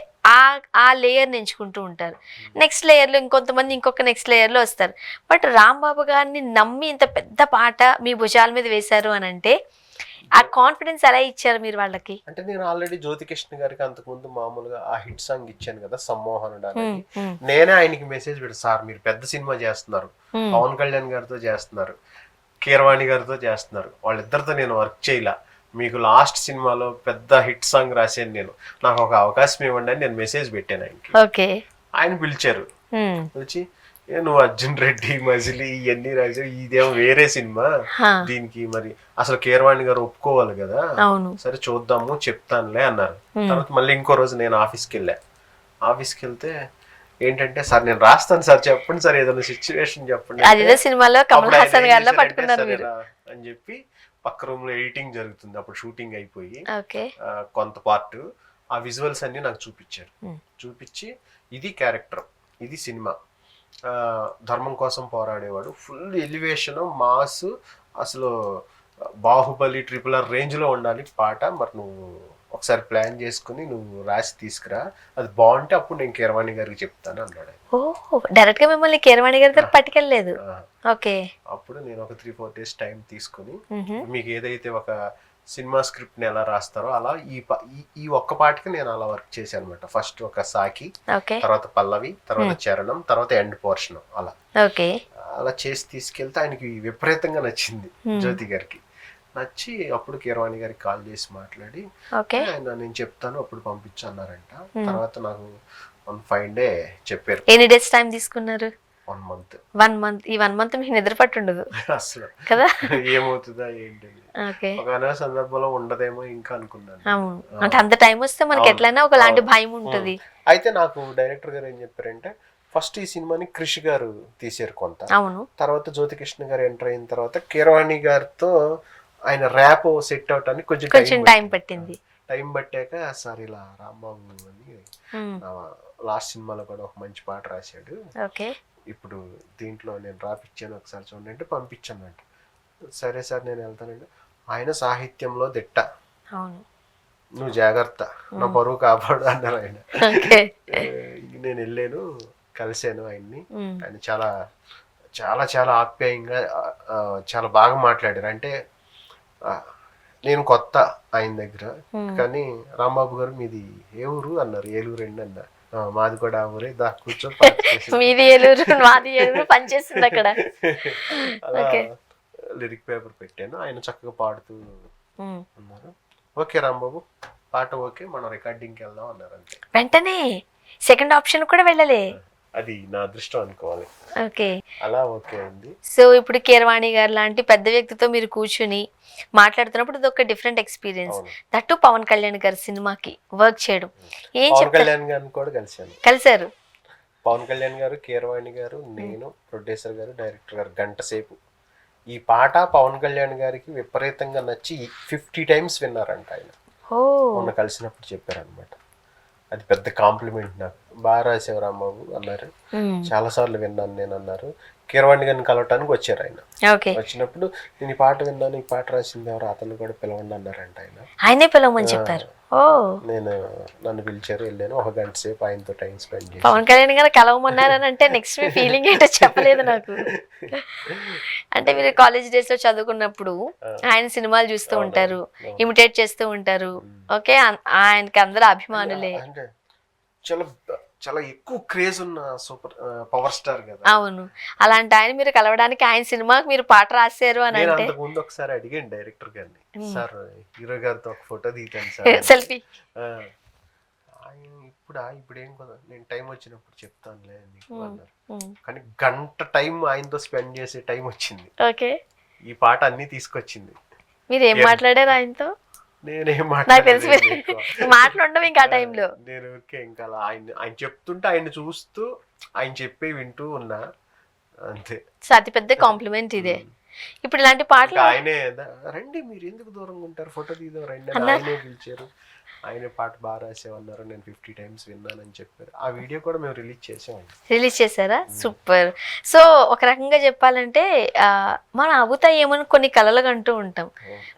ఆ లేయర్ని ఎంచుకుంటూ ఉంటారు. నెక్స్ట్ లేయర్లో ఇంకొంతమంది ఇంకొక నెక్స్ట్ లేయర్లో వస్తారు. బట్ రాంబాబు గారిని నమ్మి ఇంత పెద్ద పాట మీ భుజాల మీద వేశారు అని అంటే ఆ కాన్ఫిడెన్స్ ఎలా ఇచ్చారు మీరు వాళ్ళకి? అంటే నేను ఆల్రెడీ జ్యోతికృష్ణ గారికి అంతకుముందు మామూలుగా ఆ హిట్ సాంగ్ ఇచ్చాను కదా సమ్మోహనుడు అనేది. నేనే ఆయనకి మెసేజ్ పెడతాను, సార్ మీరు పెద్ద సినిమా చేస్తున్నారు, పవన్ కళ్యాణ్ గారితో చేస్తున్నారు, కీరవాణి గారితో చేస్తున్నారు, వాళ్ళిద్దరితో నేను వర్క్ చేయలా, మీకు లాస్ట్ సినిమాలో పెద్ద హిట్ సాంగ్ రాశాను నేను, నాకు ఒక అవకాశం ఇవ్వండి అని నేను మెసేజ్ పెట్టాను ఆయనకి. ఓకే, ఆయన పిలిచారు. పిలిచి నువ్వు అర్జున్ రెడ్డి మజిలీ ఇవన్నీ రాజు, ఇదేమో వేరే సినిమా, దీనికి మరి అసలు కీరవాణి గారు ఒప్పుకోవాలి కదా, సరే చూద్దాము చెప్తానులే అన్నారు. తర్వాత మళ్ళీ ఇంకో రోజు నేను ఆఫీస్కి వెళ్తే ఏంటంటే సార్ నేను రాస్తాను సార్, చెప్పండి సార్ ఏదైనా సిచ్యువేషన్ చెప్పండి అని చెప్పి పక్క రూమ్ లో ఎడిటింగ్ జరుగుతుంది, అప్పుడు షూటింగ్ అయిపోయి కొంత పార్ట్ ఆ విజువల్స్ అన్ని నాకు చూపించి ఇది క్యారెక్టర్, ఇది సినిమా, ధర్మం కోసం పోరాడేవాడు, ఫుల్ ఎలివేషన్ మాస్, అసలు బాహుబలి RRR రేంజ్ లో ఉండాలి పాట, మరి నువ్వు ఒకసారి ప్లాన్ చేసుకుని నువ్వు రాసి తీసుకురా, అది బాగుంటే అప్పుడు నేను కీరవాణి గారికి చెప్తాను అన్నాడు. డైరెక్ట్ గా మిమ్మల్ని కీరవాణి గారి పట్టుకెళ్ళలేదు. ఓకే, అప్పుడు నేను ఒక 3-4 days టైం తీసుకుని మీకు ఏదైతే ఒక సినిమా స్క్రిప్ట్ ని ఎలా రాస్తారో అలా ఈ ఒక్క పాటకి నేను అలా వర్క్ చేశాను అనమాట. ఫస్ట్ ఒక సాకి, తర్వాత పల్లవి, తర్వాత చరణం, తర్వాత ఎండ్ పోర్షన్, అలా చేసి తీసుకెళ్తే ఆయనకి విపరీతంగా నచ్చింది. జ్యోతి గారికి నచ్చి అప్పుడు కీరవాణి గారికి కాల్ చేసి మాట్లాడి ఆయన నేను చెప్తాను అప్పుడు పంపించు అన్నారంట. తర్వాత నాకు 5 days చెప్పారు. ఎన్ని డేస్ టైం తీసుకున్నారు? 1 month. 1 month. ఈ 1 month మీకు నిద్ర పట్టుండదు అసలు కదా, ఏమవుతుందా ఏంటి ఒక సందర్భంలో ఉండదేమో ఇంకా అనుకున్నాను. అంటే అంత టైం వస్తే మనకి ఎట్లయినా ఒకలాంటి భయం ఉంటది. అయితే నాకు డైరెక్టర్ గారు ఏం చెప్పారంటే ఫస్ట్ ఈ సినిమాని క్రిష్ గారు తీసారు కొంత, తర్వాత జ్యోతికృష్ణ గారు ఎంటర్ అయిన తర్వాత కీరవాణి గారితో ఆయన ర్యాప్ సెట్ అవటానికి కొంచెం టైం పట్టింది. టైం పట్టాక సార్ ఇలా రాంబాబు అని లాస్ట్ సినిమాలో కూడా ఒక మంచి పాట రాశాడు, ఇప్పుడు దీంట్లో నేను రాపిచ్చాను ఒకసారి చూడండి అంటే పంపించాను అంట. సరే సార్ నేను వెళ్తానండి. ఆయన సాహిత్యంలో దిట్ట, నువ్వు జాగ్రత్త, నా పరువు కాపాడు అన్నారు ఆయన. నేను వెళ్ళాను, కలిశాను ఆయన్ని. ఆయన చాలా చాలా చాలా ఆప్యాయంగా చాలా బాగా మాట్లాడారు. అంటే నేను కొత్త ఆయన దగ్గర, కానీ రాంబాబు గారు మీది ఏ ఊరు అన్నారు. ఏలూరు అండి అన్నారు. మాది కూడా ఆ ఊరే, దా కూర్చో, మీది ఏలూరు మాది ఏలూరు పనిచేస్తుంది అక్కడ. లిరిక్ పేపర్ పెట్టాను, ఆయన చక్కగా పాడుతూ అన్నారు. ఓకే రాంబాబు పాట ఓకే, మనం రికార్డింగ్కి వెళ్దాం అన్నారు. అంతే, వెంటనే సెకండ్ ఆప్షన్ కూడా వెళ్ళలే. అది నా అదృష్టం అనుకోవాలి. ఓకే, అలా ఓకే అండి. సో ఇప్పుడు కీరవాణి గారు లాంటి పెద్ద వ్యక్తితో మీరు కూర్చుని మాట్లాడుతున్నప్పుడు ఇది ఒక different experience. That Pawan Kalyan గారి సినిమాకి వర్క్ చేయడం. పవన్ కళ్యాణ్ గారిని కూడా కలిశారు. పవన్ కళ్యాణ్ గారు, కీరవాణి గారు, నేను, ప్రొడ్యూసర్ గారు, డైరెక్టర్ గారు గంట సేపు ఈ పాట పవన్ కళ్యాణ్ గారికి విపరీతంగా నచ్చి 50 times విన్నారంట ఆయన. మొన్న కలిసినప్పుడు చెప్పారనమాట. అది పెద్ద కాంప్లిమెంట్ నాకు. బాగా రాసేవారు రాంబాబు అన్నారు, చాలా సార్లు విన్నాను నేను అన్నారు. కీరవాణి గారిని కలవటానికి వచ్చారు ఆయన. ఓకే. వచ్చినప్పుడు నేను ఈ పాట విన్నాను, ఈ పాట రాసింది ఎవరు, అతను కూడా పిలవండి అన్నారంట ఆయన. ఆయనే పిలవమని చెప్పారు. ఓ, నన్ను పిలిచారు, వెళ్ళాను. 1 గంట సేపు ఆయనతో టైం స్పెండ్ చేసి. పవన్ కళ్యాణ్ గారు కలవమన్నారని అంటే నెక్స్ట్ మీ ఫీలింగ్ ఏంటో చెప్పలేదు నాకు. అంటే మీరు కాలేజ్ డేస్ లో చదువుకున్నప్పుడు ఆయన సినిమాలు చూస్తూ ఉంటారు, ఇమిటేట్ చేస్తూ ఉంటారు. ఓకే, ఆయనకి అందరూ అభిమానులే. అంటే చాలా చాలా ఎక్కువ క్రేజ్ ఉన్న సూపర్ పవర్ స్టార్ కదా. అవును, అలాంటి ఆయన మీరు కలవడానికి ఆయన సినిమాకి మీరు పాట రాశారు అని అంటే. అంతకు ముందు ఒకసారి అడిగాను డైరెక్టర్ గారిని, సార్ హీరో గారితో ఒక ఫోటో దిగుతాను సార్ సెల్ఫీ. ఇప్పుడు ఏం కదా, నేను టైం వచ్చినప్పుడు చెప్తానులే నీకు అన్నారు. కానీ గంట టైం ఆయనతో స్పెండ్ చేసే టైం వచ్చింది. ఓకే, ఈ పాట అన్ని తీసుకొచ్చింది. మీరు ఏం మాట్లాడారు ఆయనతో? నేనేం మాట్లాడడం ఇంకా ఆ టైంలో నేను ఇంకా అలా ఆయన చెప్తుంటే ఆయన చూస్తూ ఆయన చెప్పే వింటూ ఉన్నా అంతే. అతి పెద్ద కాంప్లిమెంట్ ఇదే. ఇప్పుడు ఇలాంటి పాటలు ఆయనే రండి మీరు ఎందుకు దూరంగా ఉంటారు, ఫోటో తీద్దాం రండి అని ఆయనే పిలిచారు. ఆయనే పాట బాగా రాసేవన్నారు, నేను 50 times విన్నానని చెప్పారు. ఆ వీడియో కూడా మేము రిలీజ్ చేసారా? సూపర్. సో ఒక రకంగా చెప్పాలంటే మనం అవుతాయేమని కొన్ని కలలు అంటూ ఉంటాం,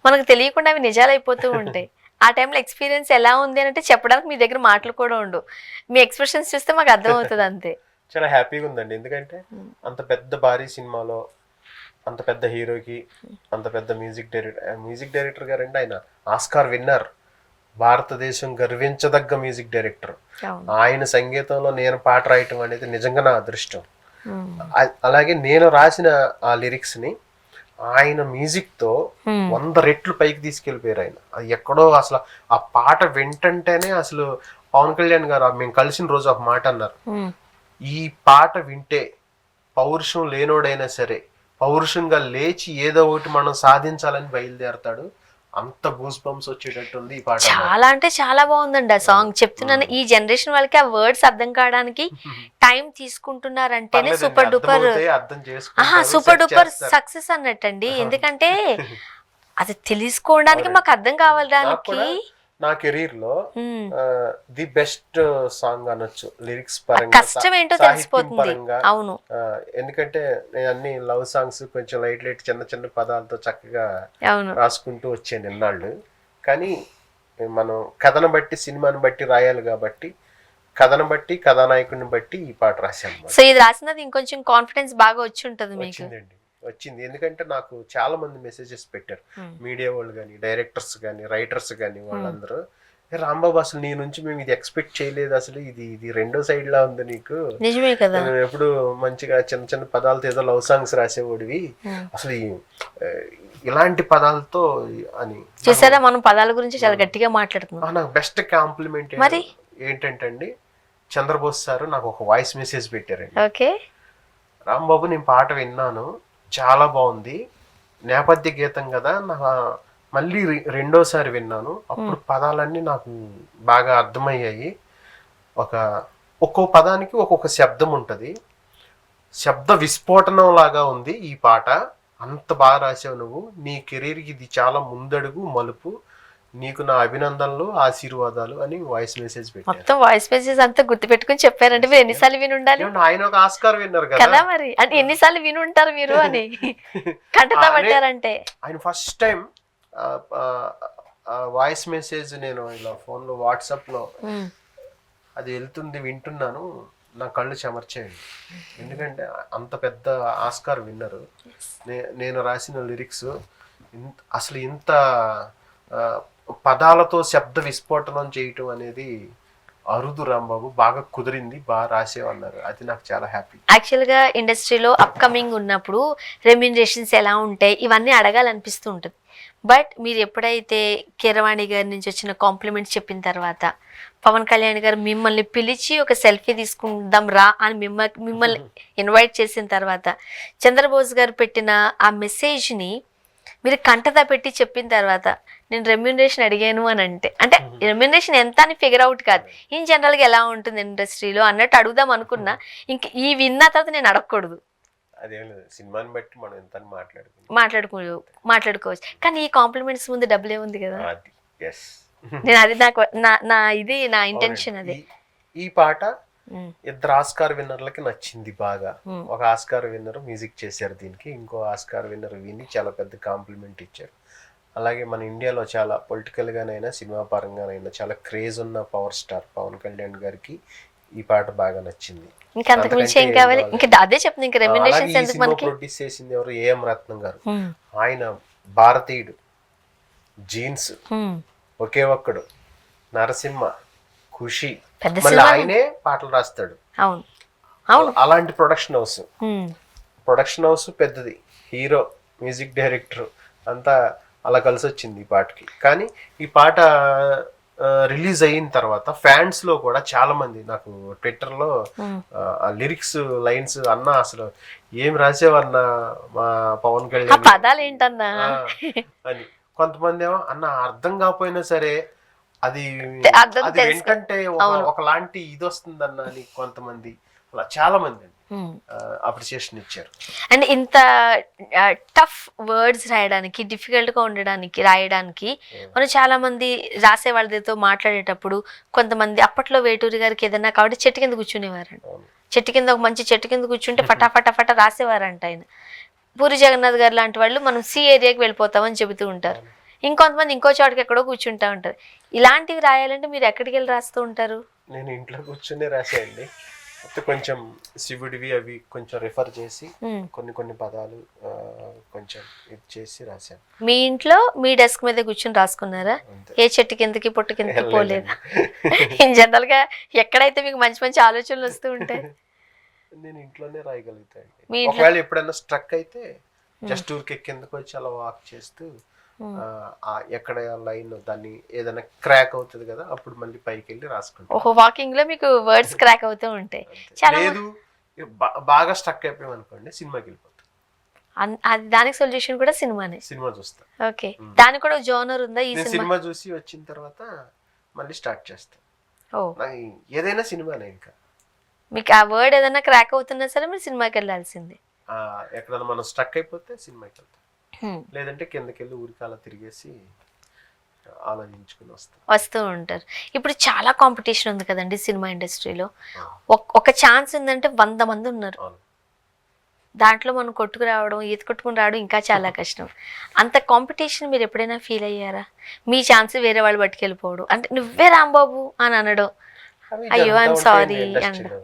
మనకు తెలియకుండా అవి నిజాలు అయిపోతూ ఉంటాయి. ఆ టైంలో ఎక్స్పీరియన్స్ ఎలా ఉంది అని అంటే చెప్పడానికి మీ దగ్గర మాటలు కూడా ఉండవు, మీ ఎక్స్ప్రెషన్స్ చూస్తే మాకు అర్థం అవుతుంది అంతే. చాలా హ్యాపీగా ఉందండి, ఎందుకంటే అంత పెద్ద భారీ సినిమాలో అంత పెద్ద హీరోకి అంత పెద్ద మ్యూజిక్ డైరెక్టర్ గారంటే ఆయన ఆస్కార్ విన్నర్, భారతదేశం గర్వించదగ్గ మ్యూజిక్ డైరెక్టర్. ఆయన సంగీతంలో నేను పాట రాయటం అనేది నిజంగా నా అదృష్టం. అలాగే నేను రాసిన ఆ లిరిక్స్ ని ఆయన మ్యూజిక్ తో 100 రెట్లు పైకి తీసుకెళ్లిపోయారు ఆయన. అది ఎక్కడో అసలు ఆ పాట వింటంటేనే అసలు పవన్ కళ్యాణ్ గారు మేము కలిసిన రోజు ఒక మాట అన్నారు, ఈ పాట వింటే పౌరుషం లేనోడైనా సరే పౌరుషంగా లేచి ఏదో ఒకటి మనం సాధించాలని బయలుదేరతాడు. అంత గూస్ బంప్స్ వచ్చేటట్టుంది ఈ పాట. చాలా అంటే చాలా బాగుందండి ఆ సాంగ్. చెప్తున్నాను, ఈ జనరేషన్ వాళ్ళకి ఆ వర్డ్స్ అర్థం కావడానికి టైం తీసుకుంటున్నారంటేనే సూపర్ డూపర్ సక్సెస్ అన్నట్టండి. ఎందుకంటే అది తెలుసుకోవడానికి మాకు అర్థం కావడానికి నా కెరీర్ లో ది బెస్ట్ సాంగ్ అనొచ్చు, లిరిక్స్ పరంగా కష్టం ఏంటో తెలిసిపోతుంది. అవును, ఎందుకంటే నేను అన్ని లవ్ సాంగ్స్ కొంచెం లైట్ చిన్న చిన్న పదాలతో చక్కగా రాసుకుంటూ వచ్చాను ఎన్నాళ్ళు. కానీ మనం కథను బట్టి సినిమాని బట్టి రాయాలి కాబట్టి కథను బట్టి కథానాయకుడిని బట్టి ఈ పాట రాశాను. సో ఇది రాసినది ఇంకొంచెం కాన్ఫిడెన్స్ బాగా వచ్చి ఉంటుంది మీకు. వచ్చింది, ఎందుకంటే నాకు చాలా మంది మెసేజెస్ పెట్టారు, మీడియా వాళ్ళు కానీ డైరెక్టర్స్ కానీ రైటర్స్ కానీ, వాళ్ళందరూ రాంబాబు అసలు నీ నుంచి మేము ఇది ఎక్స్పెక్ట్ చేయలేదు, అసలు ఇది రెండో సైడ్ లా ఉంది నీకు, నిజమే కదా, ఎప్పుడు మంచిగా చిన్న చిన్న పదాలతో ఏదో లవ్ సాంగ్స్ రాసేవాడివి, అసలు ఇలాంటి పదాలతో అని. చూసారా, మనం పదాల గురించి చాలా గట్టిగా మాట్లాడుతున్నాం. నాకు బెస్ట్ కాంప్లిమెంట్ ఏంటంటే అండి, చంద్రబోస్ సార్ నాకు ఒక వాయిస్ మెసేజ్ పెట్టారండి. ఓకే, రాంబాబు నేను పాట విన్నాను, చాలా బాగుంది, నేపథ్య గీతం కదా, నాకు మళ్ళీ రెండోసారి విన్నాను, అప్పుడు పదాలన్నీ నాకు బాగా అర్థమయ్యాయి. ఒక్కో పదానికి ఒక్కొక్క శబ్దం ఉంటుంది, శబ్ద విస్ఫోటనం లాగా ఉంది ఈ పాట, అంత బాగా రాసావు నువ్వు, నీ కెరీర్కి ఇది చాలా ముందడుగు మలుపు, నీకు నా అభినందనలు ఆశీర్వాదాలు అని వాయిస్ మెసేజ్ పెట్టారు. మొత్తం వాయిస్ మెసేజ్ అంతా గుర్తు పెట్టుకుని చెప్పారంటే మీరు ఎన్నిసార్లు విని ఉండాలి. ఆయన ఒక ఆస్కార్ విన్నర్ కదా మరి, అంటే ఎన్నిసార్లు విని ఉంటారు మీరు అని కంటతా పట్టారంటే. ఆయన ఫస్ట్ టైం వాయిస్ మెసేజ్ నేను ఇలా ఫోన్ లో వాట్సాప్ లో అది వెళ్తుంది వింటున్నాను, నా కళ్ళు చెమర్చేయండి. ఎందుకంటే అంత పెద్ద ఆస్కార్ విన్నరు, నేను రాసిన లిరిక్స్ అసలు ఇంత పదాలతో శబ్ద విస్ఫోటనం చేయటం అనేది అరుదు రాంబాబు, బాగా కుదిరింది, బాగా రాసేవన్నారు, అది నాకు చాలా హ్యాపీ. యాక్చువల్గా ఇండస్ట్రీలో అప్కమింగ్ ఉన్నప్పుడు రెమ్యూనరేషన్స్ ఎలా ఉంటాయి ఇవన్నీ అడగాలనిపిస్తూ ఉంటుంది. బట్ మీరు ఎప్పుడైతే కీరవాణి గారి నుంచి వచ్చిన కాంప్లిమెంట్స్ చెప్పిన తర్వాత పవన్ కళ్యాణ్ గారు మిమ్మల్ని పిలిచి ఒక సెల్ఫీ తీసుకుందాం రా అని మిమ్మల్ని ఇన్వైట్ చేసిన తర్వాత చంద్రబోస్ గారు పెట్టిన ఆ మెసేజ్ని మీరు కంటతా పెట్టి చెప్పిన తర్వాత నేను రెమ్యూనరేషన్ అడిగాను అని అంటే రెమ్యూనరేషన్ ఎంత అని ఫిగర్ అవుట్ కాదు, ఇన్ జనరల్గా ఎలా ఉంటుంది ఇండస్ట్రీలో అన్నట్టు అడుగుదాం అనుకున్నా. ఇంక ఈ విన్న తర్వాత నేను అడగకూడదు, సినిమాని బట్టి మనం ఎంత మాట్లాడుకోవచ్చు. కానీ ఈ కాంప్లిమెంట్స్ ముందు డబ్బులే ఉంది కదా, నేను అది నాకు నా ఇంటెన్షన్ అదే. ఈ పాట ఇద్దరు ఆస్కార్ విన్నర్లకి నచ్చింది బాగా. ఒక ఆస్కార్ విన్నర్ మ్యూజిక్ చేశారు దీనికి, ఇంకో ఆస్కార్ విన్నర్ విని చాలా పెద్ద కాంప్లిమెంట్ ఇచ్చారు. అలాగే మన ఇండియాలో చాలా పొలిటికల్ గానైనా సినిమా పరంగానైనా చాలా క్రేజ్ ఉన్న పవర్ స్టార్ పవన్ కళ్యాణ్ గారికి ఈ పాట బాగా నచ్చింది. ప్రొడ్యూస్ చేసింది ఎవరు? ఏఎం రత్నం గారు. ఆయన భారతీయుడు, జీన్స్, ఒకే ఒక్కడు, నరసింహ, ఖుషి, మళ్ళీ ఆయనే పాటలు రాస్తాడు. అలాంటి ప్రొడక్షన్ హౌస్ పెద్దది, హీరో, మ్యూజిక్ డైరెక్టర్ అంతా అలా కలిసి వచ్చింది ఈ పాటకి. కానీ ఈ పాట రిలీజ్ అయిన తర్వాత ఫ్యాన్స్ లో కూడా చాలా మంది నాకు ట్విట్టర్ లో ఆ లిరిక్స్ లైన్స్ అన్నా అసలు ఏం రాసేవన్నా మా పవన్ కళ్యాణ్ పదాలు ఏంటన్నా అని, కొంతమంది ఏమో అన్న అర్థం కాకపోయినా సరే అది ఏంటంటే ఒకలాంటి ఇది వస్తుందన్న అని కొంతమంది, అలా చాలా మంది అప్రిసియేషన్ ఇచ్చారు. అండ్ ఇంత టఫ్ వర్డ్స్ రాయడానికి, డిఫికల్ట్ గా రాయడానికి మనం చాలా మంది రాసే వాళ్ళతో మాట్లాడేటప్పుడు కొంతమంది అప్పట్లో వేటూరి గారికి ఏదన్నా కాబట్టి చెట్టు కింద కూర్చునేవారంట. చెట్టు కింద ఒక మంచి చెట్టు కింద కూర్చుంటే ఫటాఫట రాసేవారంట ఆయన. పూరి జగన్నాథ్ గారు లాంటి వాళ్ళు మనం సి ఏరియాకి వెళ్ళిపోతామని చెబుతూ ఉంటారు. ఇంకొంతమంది ఇంకో చోటకి ఎక్కడో కూర్చుంటా ఉంటారు. ఇలాంటివి రాయాలంటే మీరు ఎక్కడికి వెళ్ళి రాస్తూ ఉంటారు? నేను ఇంట్లో కూర్చునే రాసేయండి. కొంచెం శివుడివి అవి కొంచెం రిఫర్ చేసి కొన్ని పదాలు కొంచెం ఇది చేసి రాశాను. మీ ఇంట్లో మీ డెస్క్ మీద కూర్చుని రాసుకున్నారా? ఏ చెట్టు కిందకి పొట్టు కిందకి పోలేదా? జనరల్ గా ఎక్కడైతే మీకు మంచి మంచి ఆలోచనలు వస్తూ ఉంటాయి నేను ఇంట్లోనే రాయగలుగుతాను. ఒకవేళ ఎప్పుడైనా స్ట్రక్ అయితే జస్ట్ ఊరికే కిందకి వచ్చి అలా వాక్ చేస్తూ ఎక్కడ లైన్ దాన్ని ఏదైనా క్రాక్ అవుతుంది కదా, అప్పుడు మళ్ళీ పైకి వెళ్ళి రాసుకుంటాం. ఓహో, వాకింగ్ లో మీకు వర్డ్స్ క్రాక్ అవుతూ ఉంటాయి. లేదు బాగా స్ట్రక్ అయిపోయాం అనుకోండి సినిమాకి వెళ్ళిపోతాం. దానికి సొల్యూషన్ కూడా సినిమానే. సినిమా చూస్తాం. ఓకే, దానికి కూడా జోనర్ ఉందా? ఈ సినిమా చూసి వచ్చిన తర్వాత మళ్ళీ స్టార్ట్ చేస్తాం. ఏదైనా సినిమానే. ఇంకా మీకు ఆ వర్డ్ ఏదైనా క్రాక్ అవుతున్నా సరే మీరు సినిమాకి వెళ్ళాల్సిందే. ఎక్కడైనా మనం స్ట్రక్ అయిపోతే సినిమాకి వెళ్తాం, లేదంటే కిందకి వెళ్ళి ఊరికి అలా తిరిగేసి ఆలోచించుకుని వస్తూ ఉంటారు. ఇప్పుడు చాలా కాంపిటీషన్ ఉంది కదండి సినిమా ఇండస్ట్రీలో. ఒక ఛాన్స్ ఉందంటే 100 మంది ఉన్నారు. దాంట్లో మనం కొట్టుకు రావడం, ఈత కొట్టుకుని రావడం ఇంకా చాలా కష్టం. అంత కాంపిటీషన్ మీరు ఎప్పుడైనా ఫీల్ అయ్యారా? మీ ఛాన్స్ వేరే వాళ్ళు పట్టుకెళ్ళిపోవడం, అంటే నువ్వే రాంబాబు అని అనడం, అయ్యో ఐఎమ్ సారీ అనడం,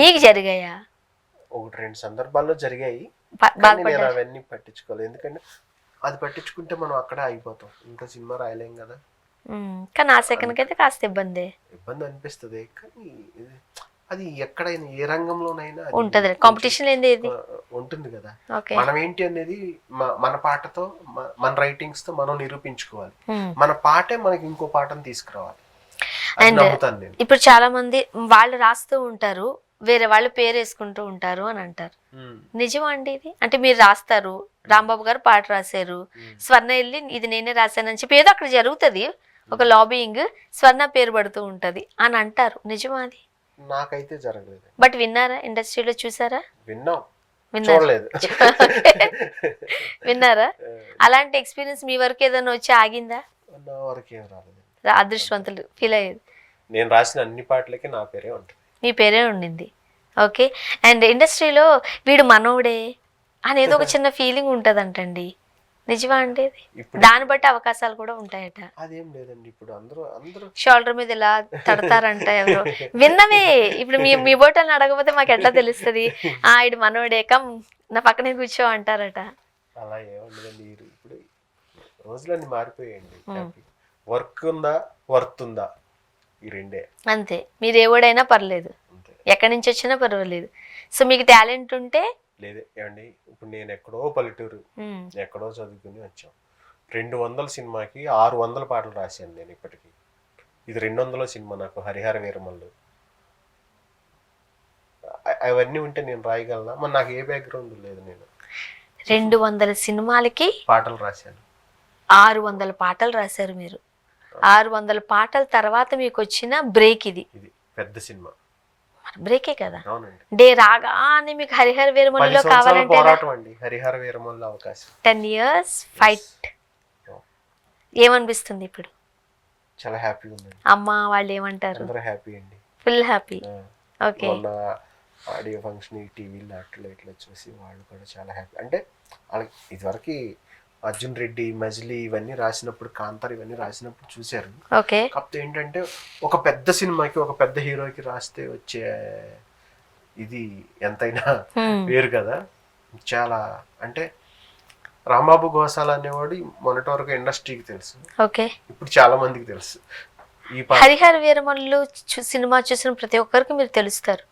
మీకు జరిగాయా? 1-2 సందర్భాల్లో జరిగాయి. అవన్నీ పట్టించుకోలేదు, ఎందుకంటే అది పట్టించుకుంటే మనం అక్కడే అయిపోతాం, ఇంకా సినిమా రాయలేం కదా. కానీ ఆ సెకండ్ అయితే కాస్త ఇబ్బంది అనిపిస్తుంది. కానీ అది ఎక్కడైనా ఏ రంగంలోనైనా ఉంటది, కాంపిటీషన్ ఉంటుంది కదా. మనం ఏంటి అనేది మన పాటతో మన రైటింగ్స్ తో మనం నిరూపించుకోవాలి. మన పాటే మనకి ఇంకో పాటను తీసుకురావాలి. అండ్ ఇప్పుడు చాలా మంది వాళ్ళు రాస్తూ ఉంటారు, వేరే వాళ్ళు పేరు వేసుకుంటూ ఉంటారు అని అంటారు. నిజమా అండి ఇది? అంటే మీరు రాస్తారు, రాంబాబు గారు పాట రాశారు, స్వర్ణ వెళ్ళి ఇది నేనే రాశానని చెప్పి ఏదో అక్కడ జరుగుతుంది, ఒక లాబింగ్, స్వర్ణ పేరు పడుతూ ఉంటది అని అంటారు. నిజమా అది? నాకైతే జరగలేదు. బట్ విన్నారా? ఇండస్ట్రీలో చూసారా? విన్నారా? అలాంటి ఎక్స్పీరియన్స్ మీ వరకు ఏదైనా వచ్చి ఆగిందా? నా వరకు ఏం రాలేదు. అదృష్టవంతులు ఫీల్ అయ్యేది. నేను రాసిన అన్ని పాటలకి నా పేరే ఉంటుంది. మీ పేరే ఉండింది. ఓకే. అండ్ ఇండస్ట్రీలో వీడు మనోడే అనేది ఒక చిన్న ఫీలింగ్ ఉంటదంటండి. నిజమా అంటే దాన్ని బట్టి అవకాశాలు కూడా ఉంటాయట. అదేం లేదండి, ఇప్పుడు అందరూ షోల్డర్ మీద ఇలా తడతారంట ఎవరో విన్నవే. ఇప్పుడు మీ బోటల్ని అడగకపోతే మాకు ఎట్లా తెలుస్తుంది? ఇడు మనోడే, కమ్ నా పక్కనే కూర్చో అంటారట. అలా ఏముండదండి, ఇప్పుడు రోజులన్నీ మారిపోయాయండి. వర్క్ ఉందా, వర్త్ ఉందా, ఈ రెండే అంతే. మీరు ఎవడైనా పర్లేదు, ఎక్కడి నుంచి వచ్చినా పర్వాలేదు. సో మీకు టాలెంట్ ఉంటే లేదే ఏమండి. ఇప్పుడు నేను ఎక్కడో పల్లెటూరు ఎక్కడో చదువుకుని వచ్చాం. 200 సినిమాకి 600 పాటలు రాశాను నేను ఇప్పటికీ. ఇది 200వ సినిమా నాకు, హరిహర వీరమల్లు. అవన్నీ ఉంటే నేను రాయగలనా? మరి నాకు ఏ బ్యాక్గ్రౌండ్ లేదు. నేను 200 సినిమాలకి పాటలు రాశాను. 600 పాటలు రాశారు మీరు. 600 పాటల తర్వాత మీకు వచ్చిన బ్రేక్ ఇది పెద్ద సినిమా. బ్రేకే కదా. డే రాగానే మీకు హరిహర వీరమల్లులో కావాలంటే పోరాటం అండి. హరిహర వీరమల్లు అవకాశం 10 years ఫైట్. ఏమనిపిస్తుంది ఇప్పుడు? చాలా హ్యాపీగా ఉంది. అమ్మ వాళ్ళు ఏమంటారు? అందరూ హ్యాపీ అండి, ఫుల్ హ్యాపీ. ఓకే. మొన్న ఆడియో ఫంక్షన్ ఈ టీవీలో అట్లా ఇట్లా చూసి వాళ్ళు కూడా చాలా హ్యాపీ. అంటే వాళ్ళకి ఇదివరకు అర్జున్ రెడ్డి, మజిలీ ఇవన్నీ రాసినప్పుడు, కాంతార్ ఇవన్నీ రాసినప్పుడు చూశారు. ఓకే. కాకపోతే ఏంటంటే ఒక పెద్ద సినిమాకి ఒక పెద్ద హీరోకి రాస్తే వచ్చే ఇది ఎంతైనా వేరు కదా. చాలా అంటే రాంబాబు గోసాల అనేవాడు మొన్నటి వరకు ఇండస్ట్రీకి తెలుసు, ఓకే. ఇప్పుడు చాలా మందికి తెలుసు. ఈ హరిహర వీరమల్లు సినిమా చూసిన ప్రతి ఒక్కరికి మీరు తెలుస్తారు,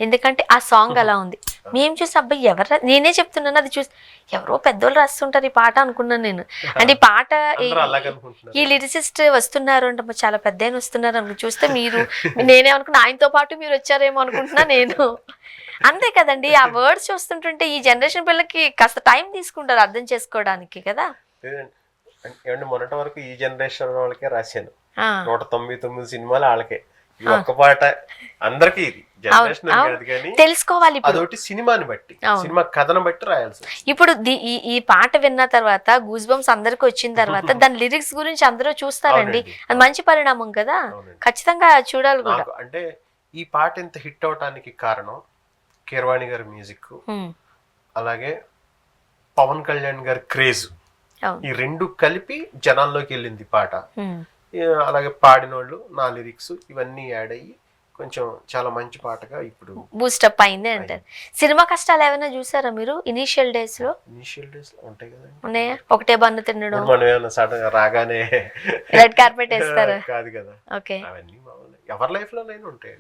ఎందుకంటే ఆ సాంగ్ అలా ఉంది. మేము చూసి అబ్బాయి ఎవరు, నేనే చెప్తున్నాను అది చూసి ఎవరో పెద్దోళ్ళు రాస్తుంటారు ఈ పాట అనుకున్నాను నేను. అంటే ఈ పాట ఈ లిరిసిస్ట్ వస్తున్నారు అంటే చాలా పెద్ద ఆయన వస్తున్నారు అనుకు చూస్తే మీరు, నేనేమనుకున్నా ఆయనతో పాటు మీరు వచ్చారేమో అనుకుంటున్నా నేను. అంతే కదండి, ఆ వర్డ్స్ చూస్తుంటుంటే ఈ జనరేషన్ పిల్లలకి కాస్త టైం తీసుకుంటారు అర్థం చేసుకోవడానికి కదా. ఏమంటే మొన్నటి వరకు ఈ జనరేషన్ వాళ్ళకే రాశాను 199 సినిమాలు వాళ్ళకే. ఈ ఒక్క పాట అందరికి ఇది జనరేషన్ కాదు కానీ తెలుసుకోవాలి. అదొకటి సినిమాని బట్టి, సినిమా కథను బట్టి రాయాల్సి. ఇప్పుడు ఈ పాట విన్న తర్వాత గూస్ బంప్స్ అందరికి వచ్చిన తర్వాత దాని లిరిక్స్ గురించి అందరూ చూస్తారండి, అది మంచి పరిణామం కదా, ఖచ్చితంగా చూడాలి కూడా. అంటే ఈ పాట ఇంత హిట్ అవటానికి కారణం కీరవాణి గారి మ్యూజిక్, అలాగే పవన్ కళ్యాణ్ గారి క్రేజ్, ఈ రెండు కలిపి జనాల్లోకి వెళ్ళింది పాట. అలాగే పాడినోళ్ళు, నా లిరిక్స్ ఇవన్నీ యాడ్ అయ్యి కొంచెం చాలా మంచి పాటగా ఇప్పుడు బూస్టప్ అయింది అంటారు. సినిమా కష్టాలు ఏమైనా చూసారా మీరు ఇనీషియల్ డేస్ లో? ఇనీషియల్ డేస్ లో ఉంటాయి కదా, ఉన్నాయా? ఒకటే బన్ను తినడం, మనం ఏమైనా సడన్ గా రాగానే రెడ్ కార్పెట్ వేస్తారా? కాదు కదా. ఓకే. అవన్నీ ఎవరి లైఫ్ లోనైనా ఉంటాయి.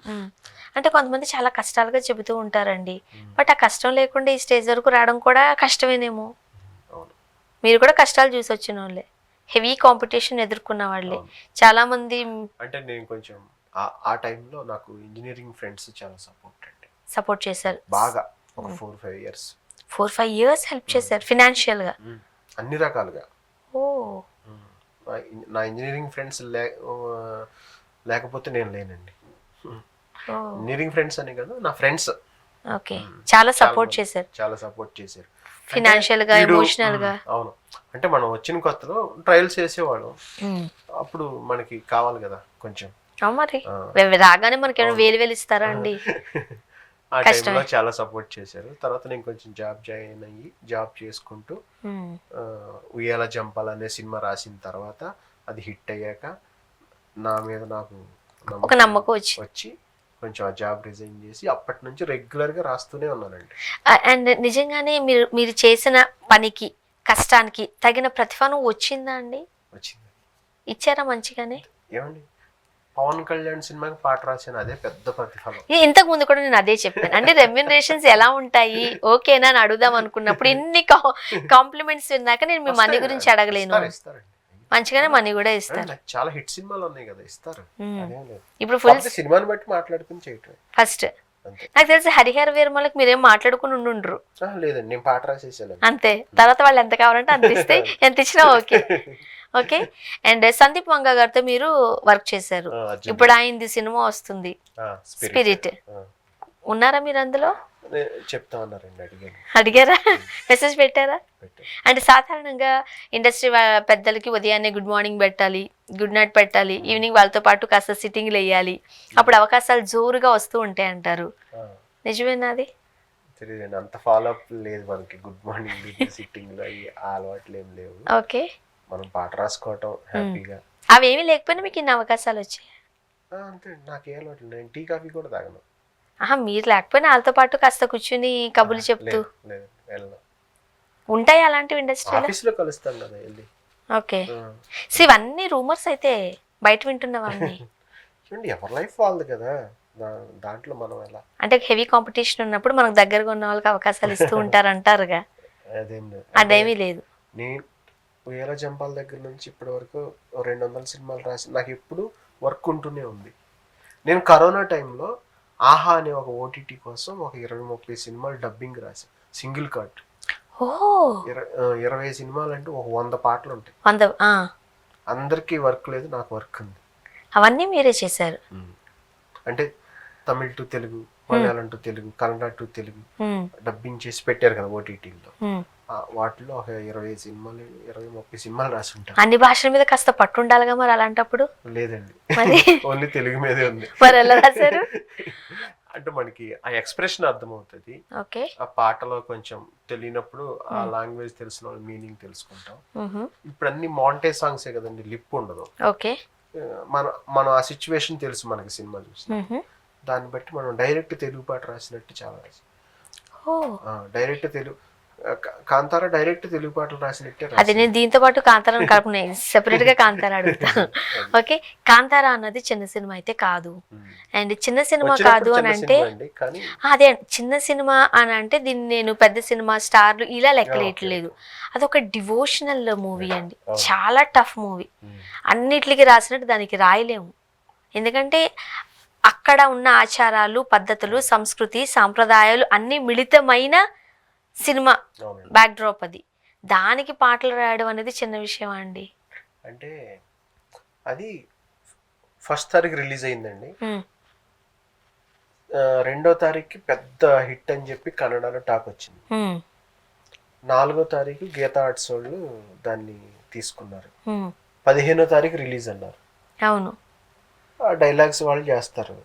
అంటే కొంతమంది చాలా కష్టాలుగా చెబుతూ ఉంటారండి, బట్ ఆ కష్టం లేకుండా ఈ స్టేజ్ వరకు రావడం కూడా కష్టమేనేమో. మీరు కూడా కష్టాలు చూసి వచ్చిన వాళ్ళే, హెవీ కాంపిటీషన్ ఎదుర్కొన్న వాళ్ళే చాలా మంది. అంటే నేను కొంచెం ఆ టైంలో నాకు ఇంజనీరింగ్ ఫ్రెండ్స్ చాలా సపోర్ట్ చేశారు బాగా. ఒక 4-5 ఇయర్స్ 4-5 ఇయర్స్ హెల్ప్ చేశారు ఫినాన్షియల్ గా అన్ని రకాలుగా. ఓ, నా ఇంజనీరింగ్ ఫ్రెండ్స్ లేకపోతే నేను లేనండి. ఇంజనీరింగ్ ఫ్రెండ్స్ అని కదా, నా ఫ్రెండ్స్ ఓకే చాలా సపోర్ట్ చేశారు ఫినాన్షియల్ గా, ఎమోషనల్ గా. అవును, అంటే మనం వచ్చిన కొత్తలో ట్రయల్స్ చేసేవాళ్ళం, అప్పుడు మనకి కావాలి కదా కొంచెం. మరి రాగానే మనకి వేలు ఇస్తారా అండి? ఆ టైంలో చాలా సపోర్ట్ చేశారు. తర్వాత నేను కొంచెం జాయిన్ అయ్యి జాబ్ చేసుకుంటూ ఉయ్యాల జంపాల అనే సినిమా రాసిన తర్వాత అది హిట్ అయ్యాక నా మీద నాకు ఒక నమ్మకం వచ్చి కొంచెం ఆ జాబ్ రిజైన్ చేసి అప్పటి నుంచి రెగ్యులర్ గా రాస్తూనే ఉన్నానండి. అండ్ నిజంగానే మీరు చేసిన పనికి, కష్టానికి తగిన ప్రతిఫలం వచ్చిందా అండి? వచ్చింది. ఇచ్చారా మంచిగానే? ఏమండి, పవన్ కళ్యాణ్ సినిమాకి పాట రాశాను, అదే పెద్ద ప్రతిఫలం. ఇంతకు ముందు కూడా నేను అదే చెప్పాను, అంటే రెమ్యూనరేషన్స్ ఎలా ఉంటాయి ఓకేనా అని అడుగుదాం అనుకున్నప్పుడు ఇన్ని కాంప్లిమెంట్స్ విన్నాక నేను మీ మనీ గురించి అడగలేను. మంచిగానే మనీ కూడా ఇస్తారు. చాలా హిట్ సినిమాలు ఉన్నాయి కదా, ఇస్తారు. ఇప్పుడు ఫుల్ సినిమాని బట్టి మాట్లాడుకుని చేయటం ఫస్ట్. నాకు తెలిసి హరిహర వీరమలకి మీరేం మాట్లాడుకుని ఉండుండ్రు. లేదండి, నేను పాట రాసేసాను అంతే. తర్వాత వాళ్ళు ఎంత కావాలంటే అంత ఇస్తే ఎంత ఇచ్చినా ఓకే. ఓకే. అండ్ సందీప్ వంగ గారితో మీరు వర్క్ చేశారు, ఇప్పుడు ఆయనది సినిమా వస్తుంది స్పిరిట్, ఉన్నారా మీరు అందులో? చెప్తా ఉన్నారండి, అడిగారా? మెసేజ్ పెట్టారా? అంటే సాధారణంగా ఇండస్ట్రీ పెద్దలకి ఉదయాన్నే గుడ్ మార్నింగ్ పెట్టాలి, గుడ్ నైట్ పెట్టాలి, ఈవినింగ్ వాళ్ళతో పాటు కాస్త సిట్టింగ్లు వేయాలి, అప్పుడు అవకాశాలు జోరుగా వస్తూ ఉంటాయి అంటారు, నిజమేనా అది? తెలియదు, అంత ఫాలో అప్ లేదు మనకి. గుడ్ మార్నింగ్ సిట్టింగ్ అలవాట్లు ఏం లేవు. ఓకే. మనం పాట రాసుకోవటం హ్యాపీగా. అవేమీ లేకపోయినా మీకు ఇన్ని అవకాశాలు వచ్చాయి? అంతే, నాకే అలవాట్లు, నేను టీ కాఫీ కూడా తాగను. మీరు లేకపోయినా వాళ్ళతో పాటు కాస్త కూర్చుని కబుర్లు చెప్తూ ఉంటాయి అలాంటివి ఇండస్ట్రీలో? ఆఫీస్లో కలుస్తాం కదా వెళ్ళి. ఓకే. సో ఇవన్నీ రూమర్స్ అయితే బయట వింటున్నవన్నీ. చూడండి, ఎవరి లైఫ్ వాళ్ళది కదా, దాంట్లో మనం ఎలా అంటే హెవీ కాంపిటీషన్ ఉన్నప్పుడు మనకు దగ్గరగా ఉన్న వాళ్ళకి అవకాశాలు ఇస్తూ ఉంటారు అంటారుగా, అదేమీ లేదు. నేను ఉయ్యాల జంపాల దగ్గర నుంచి ఇప్పటి వరకు 200 సినిమాలు రాసి నాకు ఎప్పుడు వర్క్ ఉంటూనే ఉంది. నేను కరోనా టైంలో ఆహా అనే ఒక ఓటీటీ కోసం ఒక 20-30 సినిమాలు డబ్బింగ్ రాశాను, సింగిల్ కార్డ్. 20 సినిమాలు అంటే ఒక 100 పాటలు ఉంటాయి. అందరికీ వర్క్ లేదు, నాకు వర్క్ ఉంది. అవన్నీ మీరే చేశారు? అంటే Tamil to Telugu, Malayalam to Telugu, Kannada to Telugu dubbing చేసి పెట్టారు కదా ఓటీటీలో. వాటిలో ఒక 20 సినిమాలు 20-30 సినిమాలు రాసి ఉంటారు. అన్ని భాషల మీద కాస్త పట్టు ఉండాలిగా మరి అలాంటప్పుడు? లేదండి, ఓన్లీ తెలుగు మీదే ఉంది. మరి ఎలా రాశారు? అంటే మనకి ఆ ఎక్స్ప్రెషన్ అర్థమవుతుంది. ఓకే. ఆ పాటలో కొంచెం తెలియనప్పుడు ఆ లాంగ్వేజ్ తెలిసిన వాళ్ళు మీనింగ్ తెలుసుకుంటాం. ఇప్పుడు అన్ని మాంటే సాంగ్సే కదండి, లిప్ ఉండదు. ఓకే. మనం ఆ సిచ్యువేషన్ తెలుసు మనకి సినిమా చూసి, దాన్ని బట్టి మనం డైరెక్ట్ తెలుగు పాట రాసినట్టు చాలా రాసి డైరెక్ట్ తెలుగు కాంతారా డైరెక్ట్ తెలుగు పాటలు రాసినట్టే. అది నేను దీంతో పాటు కాంతారాను కలుపునే సెపరేట్ గా కాంతారా అడుగుతాను. ఓకే, కాంతారా అన్నది చిన్న సినిమా అయితే కాదు. అండ్ చిన్న సినిమా కాదు అని అంటే అదే చిన్న సినిమా అని అంటే దీన్ని నేను పెద్ద సినిమా స్టార్లు ఇలా లెక్కలేయట్లేదు. అదొక డివోషనల్ మూవీ అండి, చాలా టఫ్ మూవీ. అన్నిటికి రాసినట్టు దానికి రాయలేము. ఎందుకంటే అక్కడ ఉన్న ఆచారాలు, పద్ధతులు, సంస్కృతి, సాంప్రదాయాలు అన్ని మిళితమైన సినిమా బ్యాక్ డ్రాప్. అది దానికి పాటలు రాయడం అనేది చిన్న విషయం అండి. అంటే అది ఫస్ట్ తారీఖు రిలీజ్ అయిందండి. 2వ తారీఖుకి పెద్ద హిట్ అని చెప్పి కన్నడలో టాక్ వచ్చింది. 4వ తారీఖు గీతా ఆర్ట్స్ వాళ్ళు దాన్ని తీసుకున్నారు. 15వ తారీఖు రిలీజ్ అన్నారు. అవును, ఆ డైలాగ్స్ వాళ్ళు చేస్తారు.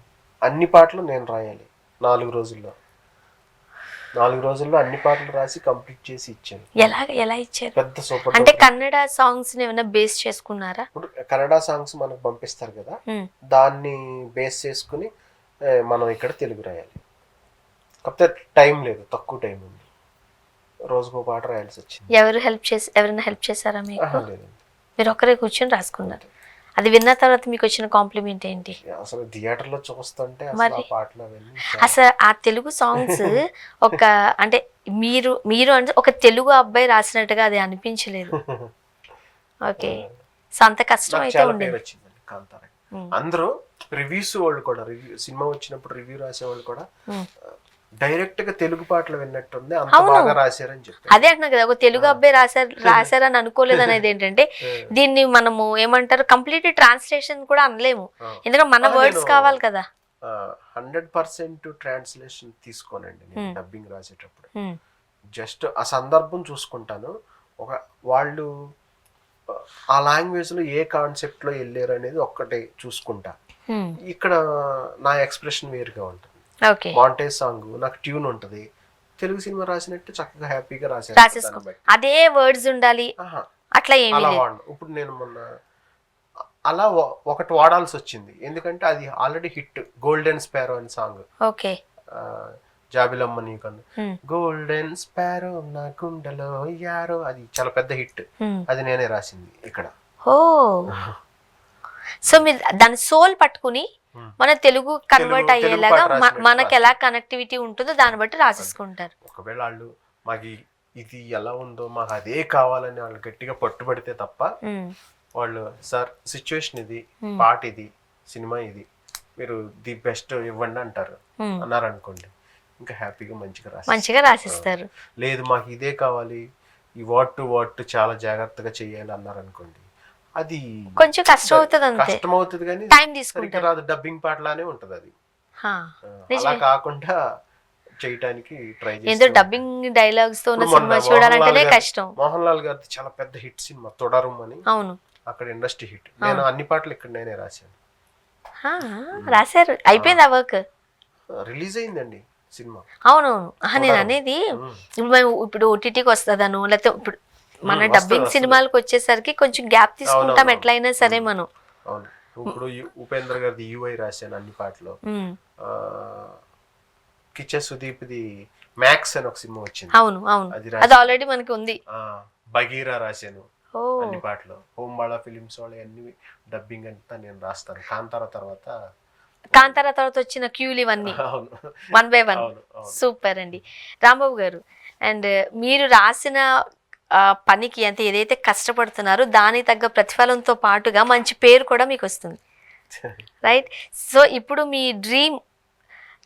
అన్ని పాటలు నేను రాయాలి 4 రోజుల్లో. 4 రోజుల్లో అన్ని పాటలు రాసి కంప్లీట్ చేసి ఇచ్చాను. ఎలా ఇచ్చారు? పెద్ద సూపర్. అంటే కన్నడ సాంగ్స్ ఏమైనా బేస్ చేసుకున్నారా? ఇప్పుడు కన్నడ సాంగ్స్ మనకు పంపిస్తారు కదా, దాన్ని బేస్ చేసుకుని మనం ఇక్కడ తెలుగు రాయాలి. కాకపోతే టైం లేదు, తక్కువ టైం ఉంది. రోజుకో పాట రాయాల్సి వచ్చింది. ఎవరైనా హెల్ప్ చేశారా మీకు? లేదండి, మీరు ఒక్కరే కూర్చొని రాసుకున్నారు. అది విన్న తర్వాత మీకు వచ్చిన కాంప్లిమెంట్ ఏంటి? అసలు థియేటర్ లో చూస్తుంటే అసలు ఆ తెలుగు సాంగ్స్ ఒక అంటే మీరు అంటే ఒక తెలుగు అబ్బాయి రాసినట్టుగా అది అనిపించలేదు. ఓకే, సో అంత కష్టం అయితే ఉండేది. అందరూ రివ్యూస్ వాళ్ళు కూడా సినిమా వచ్చినప్పుడు రివ్యూ రాసే వాళ్ళు కూడా డైరెక్ట్ గా తెలుగు పాటలు విన్నట్టుంది, అంత బాగా రాశారని చెప్పి. అదే అంటున్నా కదా, ఒక తెలుగు అబ్బాయి రాశారని అనుకోలేదు అనేది ఏంటంటే దీన్ని మనము ఏమంటారు కంప్లీట్ ట్రాన్స్లేషన్ కూడా అనలేము, ఎందుకంటే మన వర్డ్స్ కావాలి కదా. 100% ట్రాన్స్లేషన్ తీసుకోనండి నేను డబ్బింగ్ రాసేటప్పుడు. జస్ట్ ఆ సందర్భం చూసుకుంటాను, వాళ్ళు ఆ లాంగ్వేజ్ లో ఏ కాన్సెప్ట్ లో వెళ్ళారు అనేది ఒక్కటే చూసుకుంటా. ఇక్కడ నా ఎక్స్ప్రెషన్ వేరుగా ఉంటుంది. మాంటేజ్ సాంగ్ నాకు ట్యూన్ ఉంటది, తెలుగు సినిమా రాసినట్టు చక్కగా హ్యాపీగా రాసేసుకో. అదే వర్డ్స్ ఉండాలి అట్లా ఏమీ లేదు. ఇప్పుడు నేను మొన్న అలా ఒకటి వాడాల్సి వచ్చింది, ఎందుకంటే అది ఆల్రెడీ హిట్. గోల్డెన్ స్పారో అని సాంగ్. ఓకే, జాబిలమ్మ నీకన్నా గోల్డెన్ స్పారో నా గుండెలో యారో, అది చాలా పెద్ద హిట్. అది నేనే రాసింది ఇక్కడ. ఓ, సో మీరు దాని సోల్ పట్టుకుని మన తెలుగు కన్వర్ట్ అయ్యేలాగా మనకి ఎలా కనెక్టివిటీ ఉంటుందో దాన్ని బట్టి రాసేసుకుంటారు. ఒకవేళ వాళ్ళు మాకు ఇది ఎలా ఉందో మాకు అదే కావాలని వాళ్ళు గట్టిగా పట్టుబడితే తప్ప వాళ్ళు సార్ సిచ్యువేషన్ ఇది, పాట ఇది, సినిమా ఇది, మీరు ది బెస్ట్ ఇవ్వండి అంటారు. అన్నారు అనుకోండి, ఇంకా హ్యాపీగా మంచిగా రాసిస్తారు. లేదు మాకు ఇదే కావాలి, ఈ వర్డ్ టు వర్డ్ చాలా జాగ్రత్తగా చెయ్యాలి అన్నారు అనుకోండి, అది కొంచెం కష్టం అవుతుంది. అంతే కష్టం అవుతుంది కానీ టైం తీసుకుంటారు. డబ్బింగ్ పాటలానే ఉంటది అది. అలా కాకుండా చేయడానికి ట్రై చేస్తాను. ఏందో డబ్బింగ్ డైలాగ్స్ తో ఉన్న సినిమా చూడాలంటేనే కష్టం. మోహన్ లాల్ గారిది చాలా పెద్ద హిట్ సినిమా తొడరం అని. అవును, అక్కడ ఇండస్ట్రీ హిట్. నేను అన్ని పాటలు ఇక్కడ నేనే రాశాను. రాశారు, అయిపోయింది ఆ వర్క్, రిలీజ్ అయిందండి సినిమా. అవునవును, నేను అనేది ఇప్పుడు ఓటీటీకి వస్తుందను, లేకపోతే ఇప్పుడు మన డబ్బింగ్ సినిమాలకు వచ్చేసరికి కొంచెం గ్యాప్ తీసుకుంటాం ఎట్లయినా సరే మనం. అవును, ఇప్పుడు ఉపేంద్ర గారిది యూఐ రాశాను అన్ని పాటలు. కిచె సుదీప్ ది మ్యాక్స్ అని ఒక సినిమా వచ్చింది. అవును అవును, అది ఆల్రెడీ మనకి ఉంది. బగీరా రాశాను అన్ని పాటలు. హోంబాళ ఫిలిమ్స్ వాళ్ళు అన్ని డబ్బింగ్ అంతా నేను రాస్తాను. కాంతారా తర్వాత వచ్చిన క్యూలు ఇవన్నీ 1 by 1. సూపర్ అండి రాంబాబు గారు. అండ్ మీరు రాసిన పనికి అంటే ఏదైతే కష్టపడుతున్నారో దానికి తగ్గ ప్రతిఫలంతో పాటుగా మంచి పేరు కూడా మీకు వస్తుంది, రైట్? సో ఇప్పుడు మీ డ్రీమ్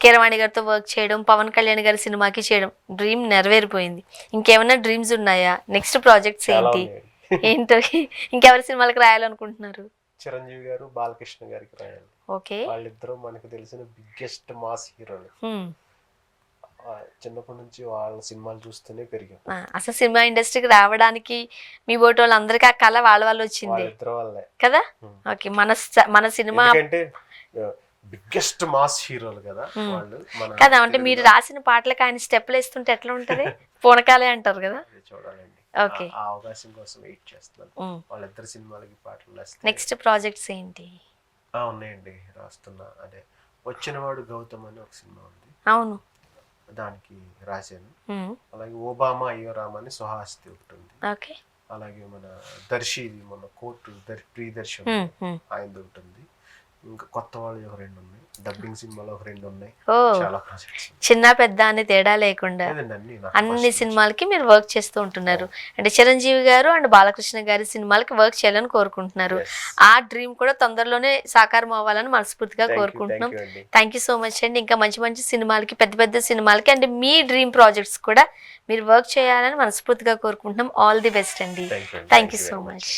కీరవాణి గారితో వర్క్ చేయడం, పవన్ కళ్యాణ్ గారి సినిమాకి చేయడం, డ్రీమ్ నెరవేరిపోయింది. ఇంకేమైనా డ్రీమ్స్ ఉన్నాయా? నెక్స్ట్ ప్రాజెక్ట్స్ ఏంటి? ఏంటో ఇంకెవరి సినిమాలకు రాయాలనుకుంటున్నారు? చిరంజీవి గారు, బాలకృష్ణ గారికి రాయాలి. ఓకే, వాళ్ళిద్దరూ మనకు తెలిసిన బిగ్గెస్ట్ మాస్ హీరోలు. చిన్నప్పటి నుంచి వాళ్ళ సినిమాలు చూస్తూనే పెరిగాం. అసలు సినిమా ఇండస్ట్రీకి రావడానికి మీ బోటి వాళ్ళందరికీ ఆ కళ వాళ్ళ వచ్చింది కదా. ఓకే, మన సినిమా అంటే బిగ్గెస్ట్ మాస్ హీరోలు కదా వాళ్ళు. మన కదా, అంటే మీరు రాసిన పాటలకు ఆయన స్టెప్లు వేస్తుంటే ఎట్లా ఉంటది? పూనకాలే అంటారు కదా. చూడాలండి. ఓకే, ఆ అవకాశం కోసం వెయిట్ చేస్తున్నాను. వాళ్ళిద్దరు సినిమాలకి పాటలు రాస్తే. నెక్స్ట్ ప్రాజెక్ట్స్ ఏంటి? ఉన్నాయండి, రాస్తున్నా. అదే వచ్చినవాడు గౌతమ్ అని ఒక సినిమా ఉంది, అవును, దానికి రాశాను. అలాగే ఓబామా అయ్యో రామ్ అని సుహాస్తి ఒకటి ఉంది. ఓకే, అలాగే మన దర్శి మన కోర్టు ప్రియదర్శన్ ఆయనది ఒకటి ఉంది. ఇంకా కొత్త వాళ్ళు ఒక 2 ఉన్నాయి, డబ్బింగ్ సినిమాలో ఒక 2 ఉన్నాయి. ఓ, చాలా ప్రాజెక్ట్స్, చిన్న పెద్ద అని తేడా లేకుండా అన్ని సినిమాలకి మీరు వర్క్ చేస్తూ ఉంటున్నారు. అంటే చిరంజీవి గారు అండ్ బాలకృష్ణ గారి సినిమాలకి వర్క్ చేయాలని కోరుకుంటున్నారు. ఆ డ్రీమ్ కూడా తొందరలోనే సాకారం అవ్వాలని మనస్ఫూర్తిగా కోరుకుంటున్నాం. థ్యాంక్ యూ సో మచ్ అండి. ఇంకా మంచి మంచి సినిమాలకి, పెద్ద పెద్ద సినిమాలకి అండ్ మీ డ్రీమ్ ప్రాజెక్ట్స్ కూడా మీరు వర్క్ చేయాలని మనస్ఫూర్తిగా కోరుకుంటున్నాం. ఆల్ ది బెస్ట్ అండి. Thank you so much.